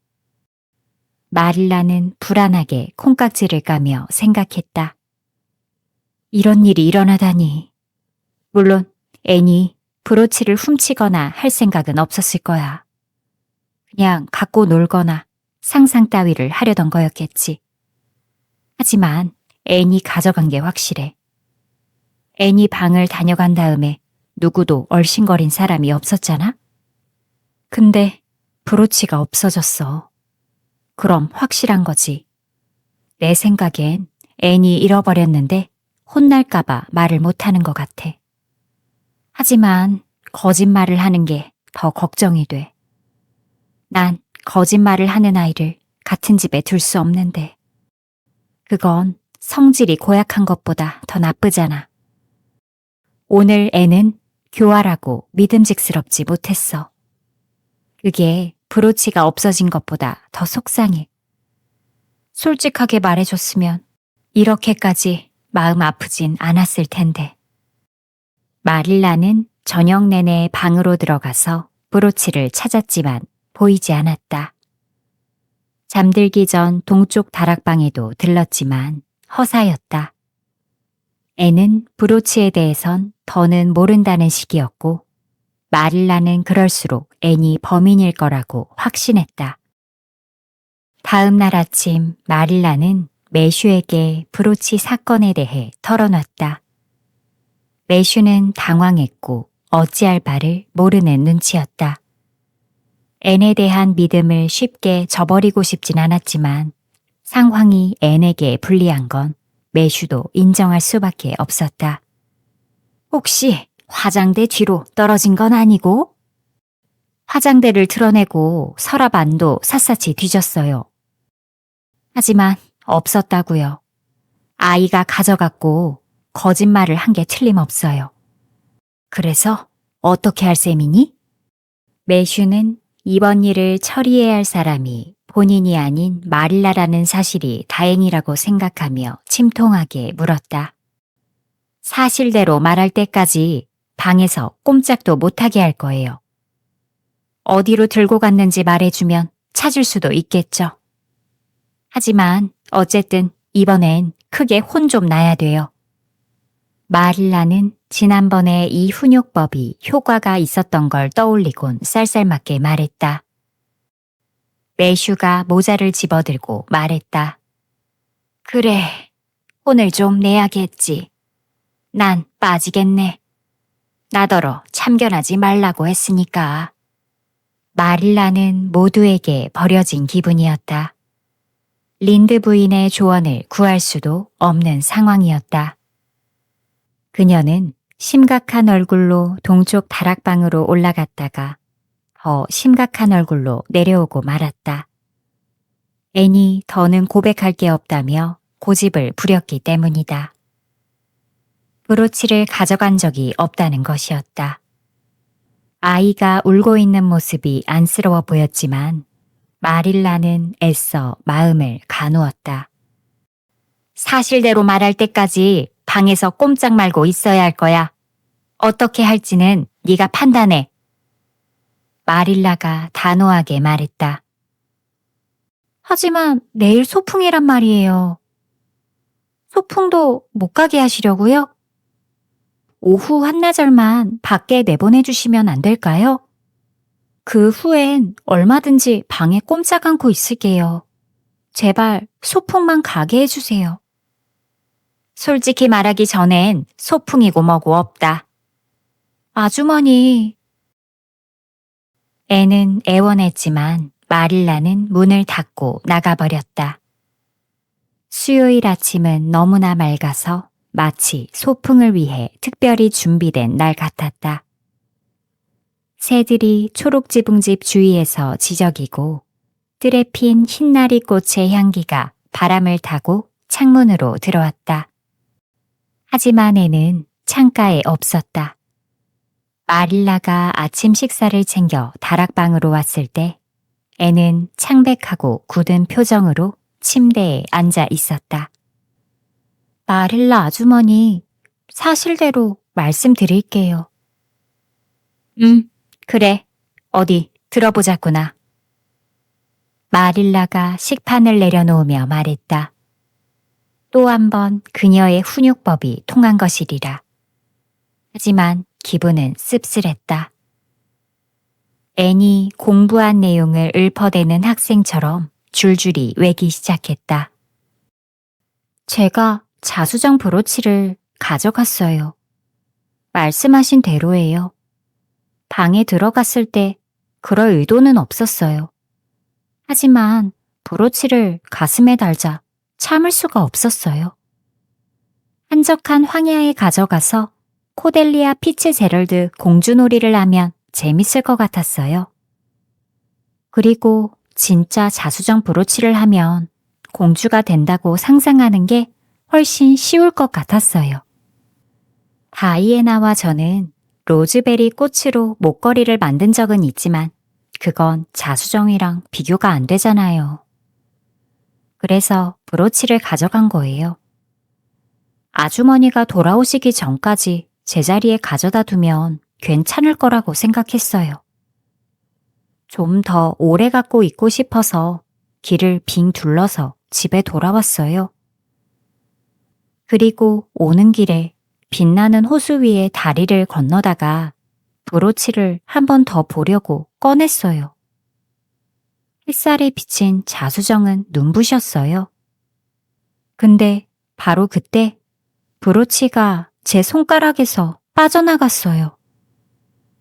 마릴라는 불안하게 콩깍지를 까며 생각했다. 이런 일이 일어나다니. 물론 앤이 브로치를 훔치거나 할 생각은 없었을 거야. 그냥 갖고 놀거나 상상 따위를 하려던 거였겠지. 하지만 앤이 가져간 게 확실해. 앤이 방을 다녀간 다음에 누구도 얼씬거린 사람이 없었잖아? 근데 브로치가 없어졌어. 그럼 확실한 거지. 내 생각엔 앤이 잃어버렸는데 혼날까봐 말을 못하는 것 같아. 하지만 거짓말을 하는 게 더 걱정이 돼. 난 거짓말을 하는 아이를 같은 집에 둘 수 없는데. 그건 성질이 고약한 것보다 더 나쁘잖아. 오늘 애는 교활하고 믿음직스럽지 못했어. 그게 브로치가 없어진 것보다 더 속상해. 솔직하게 말해줬으면 이렇게까지 마음 아프진 않았을 텐데. 마릴라는 저녁 내내 방으로 들어가서 브로치를 찾았지만 보이지 않았다. 잠들기 전 동쪽 다락방에도 들렀지만 허사였다. 애는 브로치에 대해선 더는 모른다는 식이었고 마릴라는 그럴수록 앤이 범인일 거라고 확신했다. 다음 날 아침 마릴라는 매슈에게 브로치 사건에 대해 털어놨다. 매슈는 당황했고 어찌할 바를 모르는 눈치였다. 앤에 대한 믿음을 쉽게 저버리고 싶진 않았지만 상황이 앤에게 불리한 건 매슈도 인정할 수밖에 없었다. 혹시 화장대 뒤로 떨어진 건 아니고? 화장대를 드러내고 서랍 안도 샅샅이 뒤졌어요. 하지만 없었다고요. 아이가 가져갔고 거짓말을 한 게 틀림없어요. 그래서 어떻게 할 셈이니? 매슈는 이번 일을 처리해야 할 사람이 본인이 아닌 마릴라라는 사실이 다행이라고 생각하며 침통하게 물었다. 사실대로 말할 때까지 방에서 꼼짝도 못하게 할 거예요. 어디로 들고 갔는지 말해주면 찾을 수도 있겠죠. 하지만 어쨌든 이번엔 크게 혼 좀 나야 돼요. 마릴라는 지난번에 이 훈육법이 효과가 있었던 걸 떠올리곤 쌀쌀맞게 말했다. 매슈가 모자를 집어들고 말했다. 그래, 혼을 좀 내야겠지. 난 빠지겠네. 나더러 참견하지 말라고 했으니까. 마릴라는 모두에게 버려진 기분이었다. 린드 부인의 조언을 구할 수도 없는 상황이었다. 그녀는 심각한 얼굴로 동쪽 다락방으로 올라갔다가 더 심각한 얼굴로 내려오고 말았다. 앤이 더는 고백할 게 없다며 고집을 부렸기 때문이다. 브로치를 가져간 적이 없다는 것이었다. 아이가 울고 있는 모습이 안쓰러워 보였지만 마릴라는 애써 마음을 가누었다. 사실대로 말할 때까지 방에서 꼼짝 말고 있어야 할 거야. 어떻게 할지는 네가 판단해. 마릴라가 단호하게 말했다. 하지만 내일 소풍이란 말이에요. 소풍도 못 가게 하시려고요? 오후 한나절만 밖에 내보내주시면 안 될까요? 그 후엔 얼마든지 방에 꼼짝 않고 있을게요. 제발 소풍만 가게 해주세요. 솔직히 말하기 전엔 소풍이고 뭐고 없다. 아주머니. 애는 애원했지만 마릴라는 문을 닫고 나가버렸다. 수요일 아침은 너무나 맑아서 마치 소풍을 위해 특별히 준비된 날 같았다. 새들이 초록지붕집 주위에서 지저귀고 잎들에 핀 흰나리 꽃의 향기가 바람을 타고 창문으로 들어왔다. 하지만 애는 창가에 없었다. 마릴라가 아침 식사를 챙겨 다락방으로 왔을 때 애는 창백하고 굳은 표정으로 침대에 앉아 있었다. 마릴라 아주머니, 사실대로 말씀드릴게요. 그래. 어디 들어보자꾸나. 마릴라가 식판을 내려놓으며 말했다. 또 한 번 그녀의 훈육법이 통한 것이리라. 하지만 기분은 씁쓸했다. 앤이 공부한 내용을 읊어대는 학생처럼 줄줄이 외기 시작했다. 제가 자수정 브로치를 가져갔어요. 말씀하신 대로예요. 방에 들어갔을 때 그럴 의도는 없었어요. 하지만 브로치를 가슴에 달자 참을 수가 없었어요. 한적한 황야에 가져가서 코델리아 피츠제럴드 공주놀이를 하면 재밌을 것 같았어요. 그리고 진짜 자수정 브로치를 하면 공주가 된다고 상상하는 게 훨씬 쉬울 것 같았어요. 다이애나와 저는 로즈베리 꽃으로 목걸이를 만든 적은 있지만 그건 자수정이랑 비교가 안 되잖아요. 그래서 브로치를 가져간 거예요. 아주머니가 돌아오시기 전까지 제자리에 가져다 두면 괜찮을 거라고 생각했어요. 좀 더 오래 갖고 있고 싶어서 길을 빙 둘러서 집에 돌아왔어요. 그리고 오는 길에 빛나는 호수 위에 다리를 건너다가 브로치를 한 번 더 보려고 꺼냈어요. 햇살에 비친 자수정은 눈부셨어요. 근데 바로 그때 브로치가 제 손가락에서 빠져나갔어요.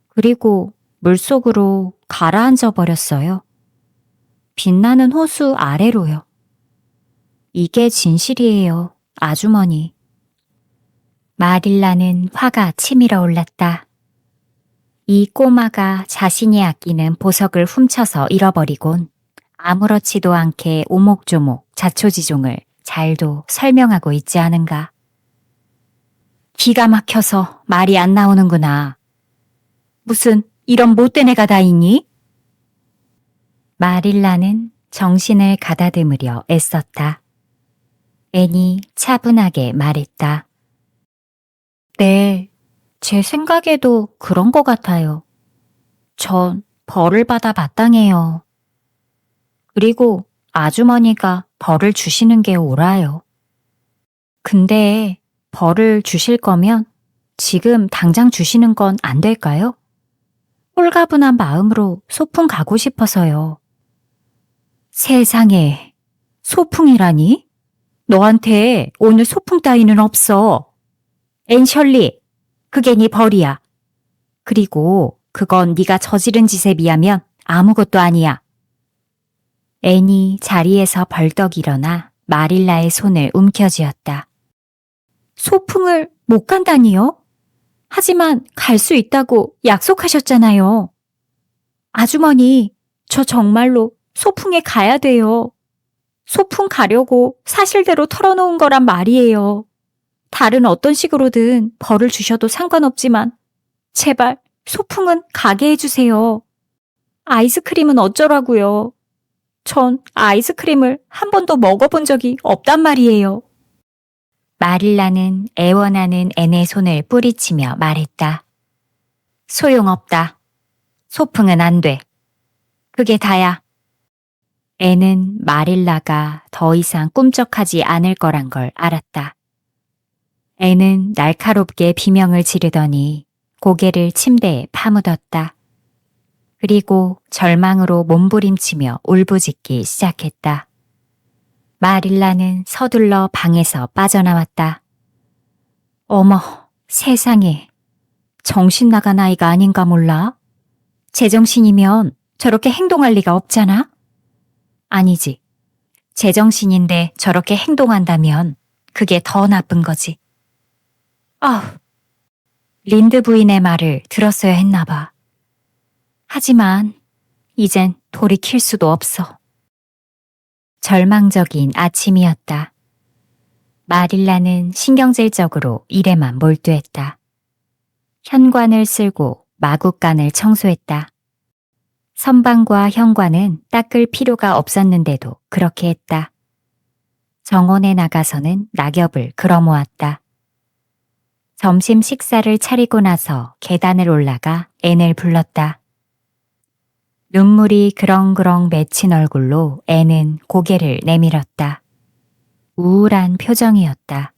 그리고 물속으로 가라앉아 버렸어요. 빛나는 호수 아래로요. 이게 진실이에요, 아주머니. 마릴라는 화가 치밀어 올랐다. 이 꼬마가 자신이 아끼는 보석을 훔쳐서 잃어버리곤 아무렇지도 않게 오목조목 자초지종을 잘도 설명하고 있지 않은가. 기가 막혀서 말이 안 나오는구나. 무슨 이런 못된 애가 다 있니? 마릴라는 정신을 가다듬으려 애썼다. 앤이 차분하게 말했다. 네, 제 생각에도 그런 것 같아요. 전 벌을 받아 마땅해요. 그리고 아주머니가 벌을 주시는 게 옳아요. 근데 벌을 주실 거면 지금 당장 주시는 건 안 될까요? 홀가분한 마음으로 소풍 가고 싶어서요. 세상에, 소풍이라니? 너한테 오늘 소풍 따위는 없어. 앤셜리, 그게 네 벌이야. 그리고 그건 네가 저지른 짓에 비하면 아무것도 아니야. 앤이 자리에서 벌떡 일어나 마릴라의 손을 움켜쥐었다. 소풍을 못 간다니요? 하지만 갈 수 있다고 약속하셨잖아요. 아주머니, 저 정말로 소풍에 가야 돼요. 소풍 가려고 사실대로 털어놓은 거란 말이에요. 다른 어떤 식으로든 벌을 주셔도 상관없지만 제발 소풍은 가게 해주세요. 아이스크림은 어쩌라고요. 전 아이스크림을 한 번도 먹어본 적이 없단 말이에요. 마릴라는 애원하는 앤의 손을 뿌리치며 말했다. 소용없다. 소풍은 안 돼. 그게 다야. 앤은 마릴라가 더 이상 꿈쩍하지 않을 거란 걸 알았다. 앤은 날카롭게 비명을 지르더니 고개를 침대에 파묻었다. 그리고 절망으로 몸부림치며 울부짖기 시작했다. 마릴라는 서둘러 방에서 빠져나왔다. 어머, 세상에. 정신 나간 아이가 아닌가 몰라? 제정신이면 저렇게 행동할 리가 없잖아? 아니지. 제정신인데 저렇게 행동한다면 그게 더 나쁜 거지. 린드 부인의 말을 들었어야 했나 봐. 하지만 이젠 돌이킬 수도 없어. 절망적인 아침이었다. 마릴라는 신경질적으로 일에만 몰두했다. 현관을 쓸고 마구간을 청소했다. 선반과 현관은 닦을 필요가 없었는데도 그렇게 했다. 정원에 나가서는 낙엽을 걸어모았다. 점심 식사를 차리고 나서 계단을 올라가 앤을 불렀다. 눈물이 그렁그렁 맺힌 얼굴로 앤은 고개를 내밀었다. 우울한 표정이었다.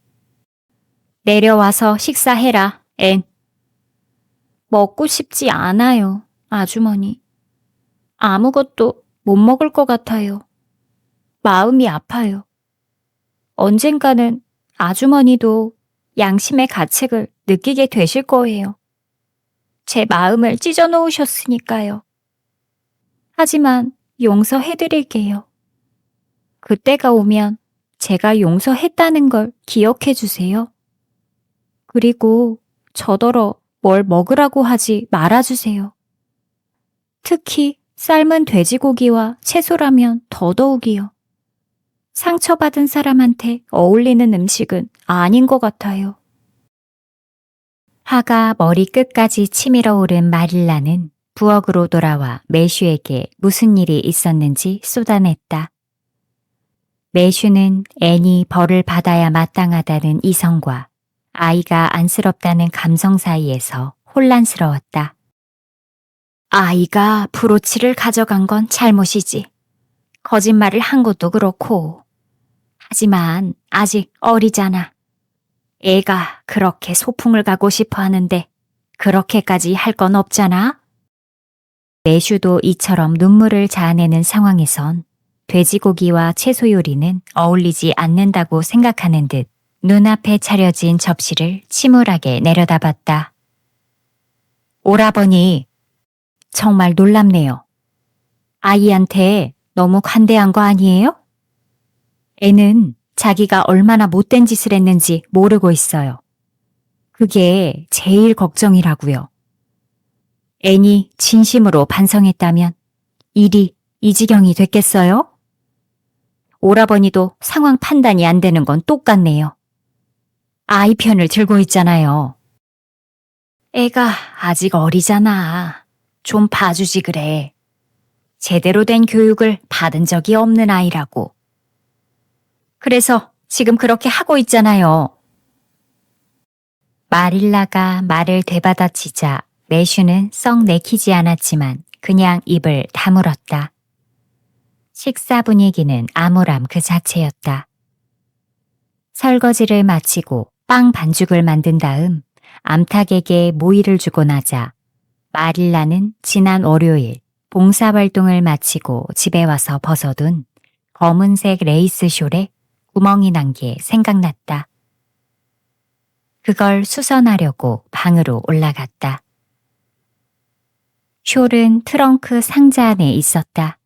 내려와서 식사해라, 앤. 먹고 싶지 않아요, 아주머니. 아무것도 못 먹을 것 같아요. 마음이 아파요. 언젠가는 아주머니도 양심의 가책을 느끼게 되실 거예요. 제 마음을 찢어 놓으셨으니까요. 하지만 용서해드릴게요. 그때가 오면 제가 용서했다는 걸 기억해 주세요. 그리고 저더러 뭘 먹으라고 하지 말아주세요. 특히 삶은 돼지고기와 채소라면 더더욱이요. 상처받은 사람한테 어울리는 음식은 아닌 것 같아요. 화가 머리 끝까지 치밀어 오른 마릴라는 부엌으로 돌아와 매슈에게 무슨 일이 있었는지 쏟아냈다. 매슈는 앤이 벌을 받아야 마땅하다는 이성과 아이가 안쓰럽다는 감성 사이에서 혼란스러웠다. 아이가 브로치를 가져간 건 잘못이지. 거짓말을 한 것도 그렇고. 하지만 아직 어리잖아. 애가 그렇게 소풍을 가고 싶어 하는데 그렇게까지 할 건 없잖아. 매슈도 이처럼 눈물을 자아내는 상황에선 돼지고기와 채소 요리는 어울리지 않는다고 생각하는 듯 눈앞에 차려진 접시를 침울하게 내려다봤다. 오라버니, 정말 놀랍네요. 아이한테 너무 관대한 거 아니에요? 애는 자기가 얼마나 못된 짓을 했는지 모르고 있어요. 그게 제일 걱정이라고요. 앤이 진심으로 반성했다면 일이 이 지경이 됐겠어요? 오라버니도 상황 판단이 안 되는 건 똑같네요. 아이 편을 들고 있잖아요. 애가 아직 어리잖아. 좀 봐주지 그래. 제대로 된 교육을 받은 적이 없는 아이라고. 그래서 지금 그렇게 하고 있잖아요. 마릴라가 말을 되받아치자 매슈는 썩 내키지 않았지만 그냥 입을 다물었다. 식사 분위기는 암울함 그 자체였다. 설거지를 마치고 빵 반죽을 만든 다음 암탉에게 모이를 주고 나자 마릴라는 지난 월요일 봉사활동을 마치고 집에 와서 벗어둔 검은색 레이스 숄에 구멍이 난 게 생각났다. 그걸 수선하려고 방으로 올라갔다. 숄은 트렁크 상자 안에 있었다.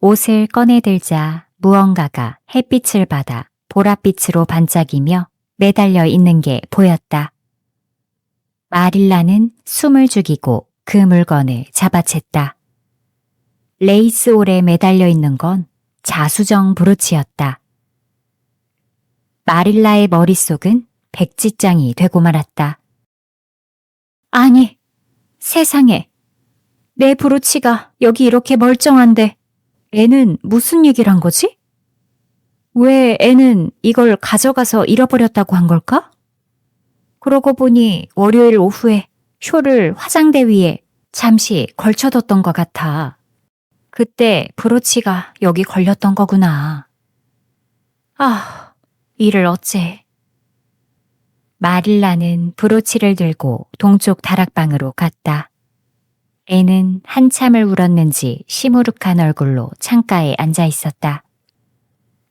옷을 꺼내들자 무언가가 햇빛을 받아 보랏빛으로 반짝이며 매달려 있는 게 보였다. 마릴라는 숨을 죽이고 그 물건을 잡아챘다. 레이스홀에 매달려 있는 건 자수정 브로치였다. 마릴라의 머릿속은 백지장이 되고 말았다. 아니, 세상에. 내 브로치가 여기 이렇게 멀쩡한데 애는 무슨 얘기를 한 거지? 왜 애는 이걸 가져가서 잃어버렸다고 한 걸까? 그러고 보니 월요일 오후에 숄을 화장대 위에 잠시 걸쳐뒀던 것 같아. 그때 브로치가 여기 걸렸던 거구나. 아, 이를 어째. 마릴라는 브로치를 들고 동쪽 다락방으로 갔다. 애는 한참을 울었는지 시무룩한 얼굴로 창가에 앉아 있었다.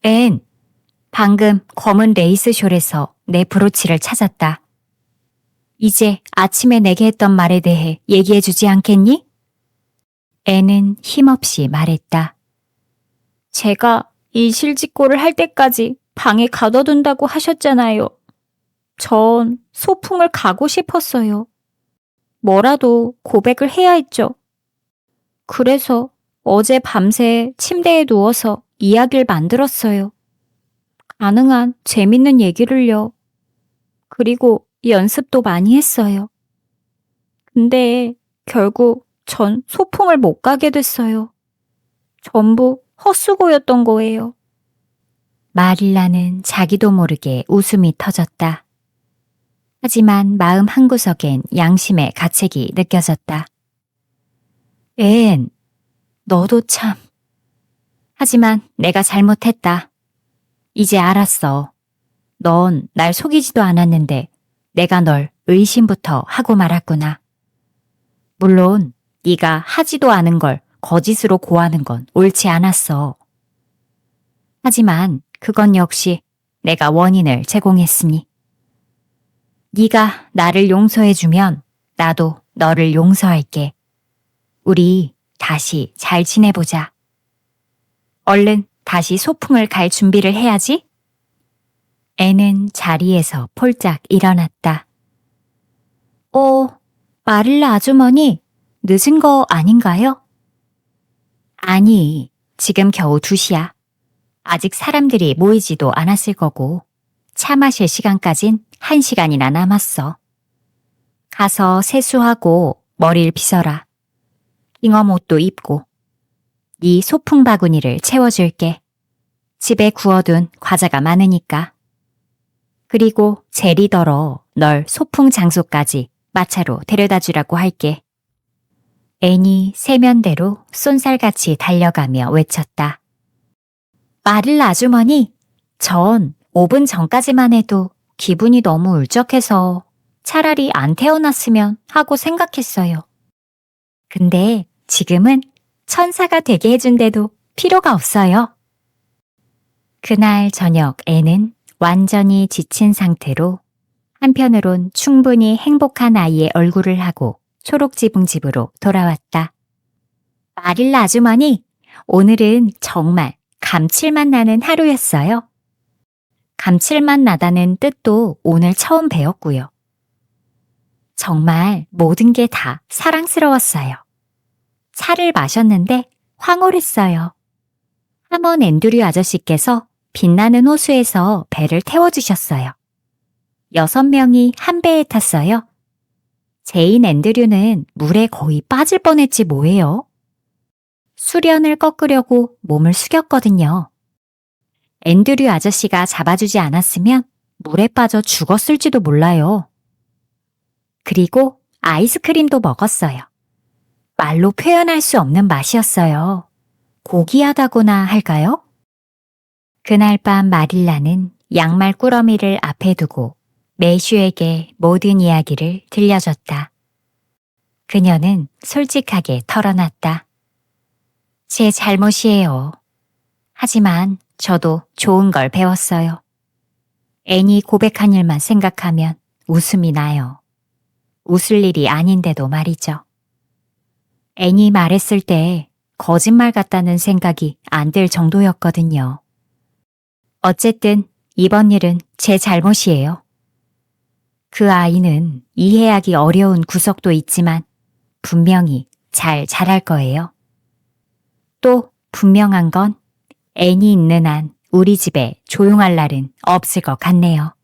앤, 방금 검은 레이스 숄에서 내 브로치를 찾았다. 이제 아침에 내게 했던 말에 대해 얘기해주지 않겠니? 앤은 힘없이 말했다. 제가 이 실직고를 할 때까지 방에 가둬둔다고 하셨잖아요. 전 소풍을 가고 싶었어요. 뭐라도 고백을 해야 했죠. 그래서 어제 밤새 침대에 누워서 이야기를 만들었어요. 가능한 재밌는 얘기를요. 그리고 연습도 많이 했어요. 근데 결국 전 소풍을 못 가게 됐어요. 전부 헛수고였던 거예요. 마릴라는 자기도 모르게 웃음이 터졌다. 하지만 마음 한구석엔 양심의 가책이 느껴졌다. 앤, 너도 참. 하지만 내가 잘못했다. 이제 알았어. 넌 날 속이지도 않았는데 내가 널 의심부터 하고 말았구나. 물론 네가 하지도 않은 걸 거짓으로 고하는 건 옳지 않았어. 하지만 그건 역시 내가 원인을 제공했으니. 네가 나를 용서해주면 나도 너를 용서할게. 우리 다시 잘 지내보자. 얼른 다시 소풍을 갈 준비를 해야지. 애는 자리에서 폴짝 일어났다. 마릴라 아주머니, 늦은 거 아닌가요? 아니, 지금 겨우 2시야. 아직 사람들이 모이지도 않았을 거고, 차 마실 시간까진 1시간이나 남았어. 가서 세수하고 머리를 빗어라. 잉엄 옷도 입고. 네 소풍 바구니를 채워줄게. 집에 구워둔 과자가 많으니까. 그리고 제리더러 널 소풍 장소까지 마차로 데려다 주라고 할게. 애니 세면대로 쏜살같이 달려가며 외쳤다. 마릴라 아주머니, 전 5분 전까지만 해도 기분이 너무 울적해서 차라리 안 태어났으면 하고 생각했어요. 근데 지금은 천사가 되게 해준데도 필요가 없어요. 그날 저녁 애는 완전히 지친 상태로 한편으론 충분히 행복한 아이의 얼굴을 하고 초록지붕집으로 돌아왔다. 마릴라 아주머니, 오늘은 정말 감칠맛 나는 하루였어요. 감칠맛 나다는 뜻도 오늘 처음 배웠고요. 정말 모든 게 다 사랑스러웠어요. 차를 마셨는데 황홀했어요. 하먼 앤드류 아저씨께서 빛나는 호수에서 배를 태워주셨어요. 6명이 한 배에 탔어요. 제인 앤드류는 물에 거의 빠질 뻔했지 뭐예요. 수련을 꺾으려고 몸을 숙였거든요. 앤드류 아저씨가 잡아주지 않았으면 물에 빠져 죽었을지도 몰라요. 그리고 아이스크림도 먹었어요. 말로 표현할 수 없는 맛이었어요. 고귀하다고나 할까요? 그날 밤 마릴라는 양말 꾸러미를 앞에 두고 매슈에게 모든 이야기를 들려줬다. 그녀는 솔직하게 털어놨다. 제 잘못이에요. 하지만 저도 좋은 걸 배웠어요. 애니 고백한 일만 생각하면 웃음이 나요. 웃을 일이 아닌데도 말이죠. 애니 말했을 때 거짓말 같다는 생각이 안 들 정도였거든요. 어쨌든 이번 일은 제 잘못이에요. 그 아이는 이해하기 어려운 구석도 있지만 분명히 잘 자랄 거예요. 또 분명한 건 애니 있는 한 우리 집에 조용할 날은 없을 것 같네요.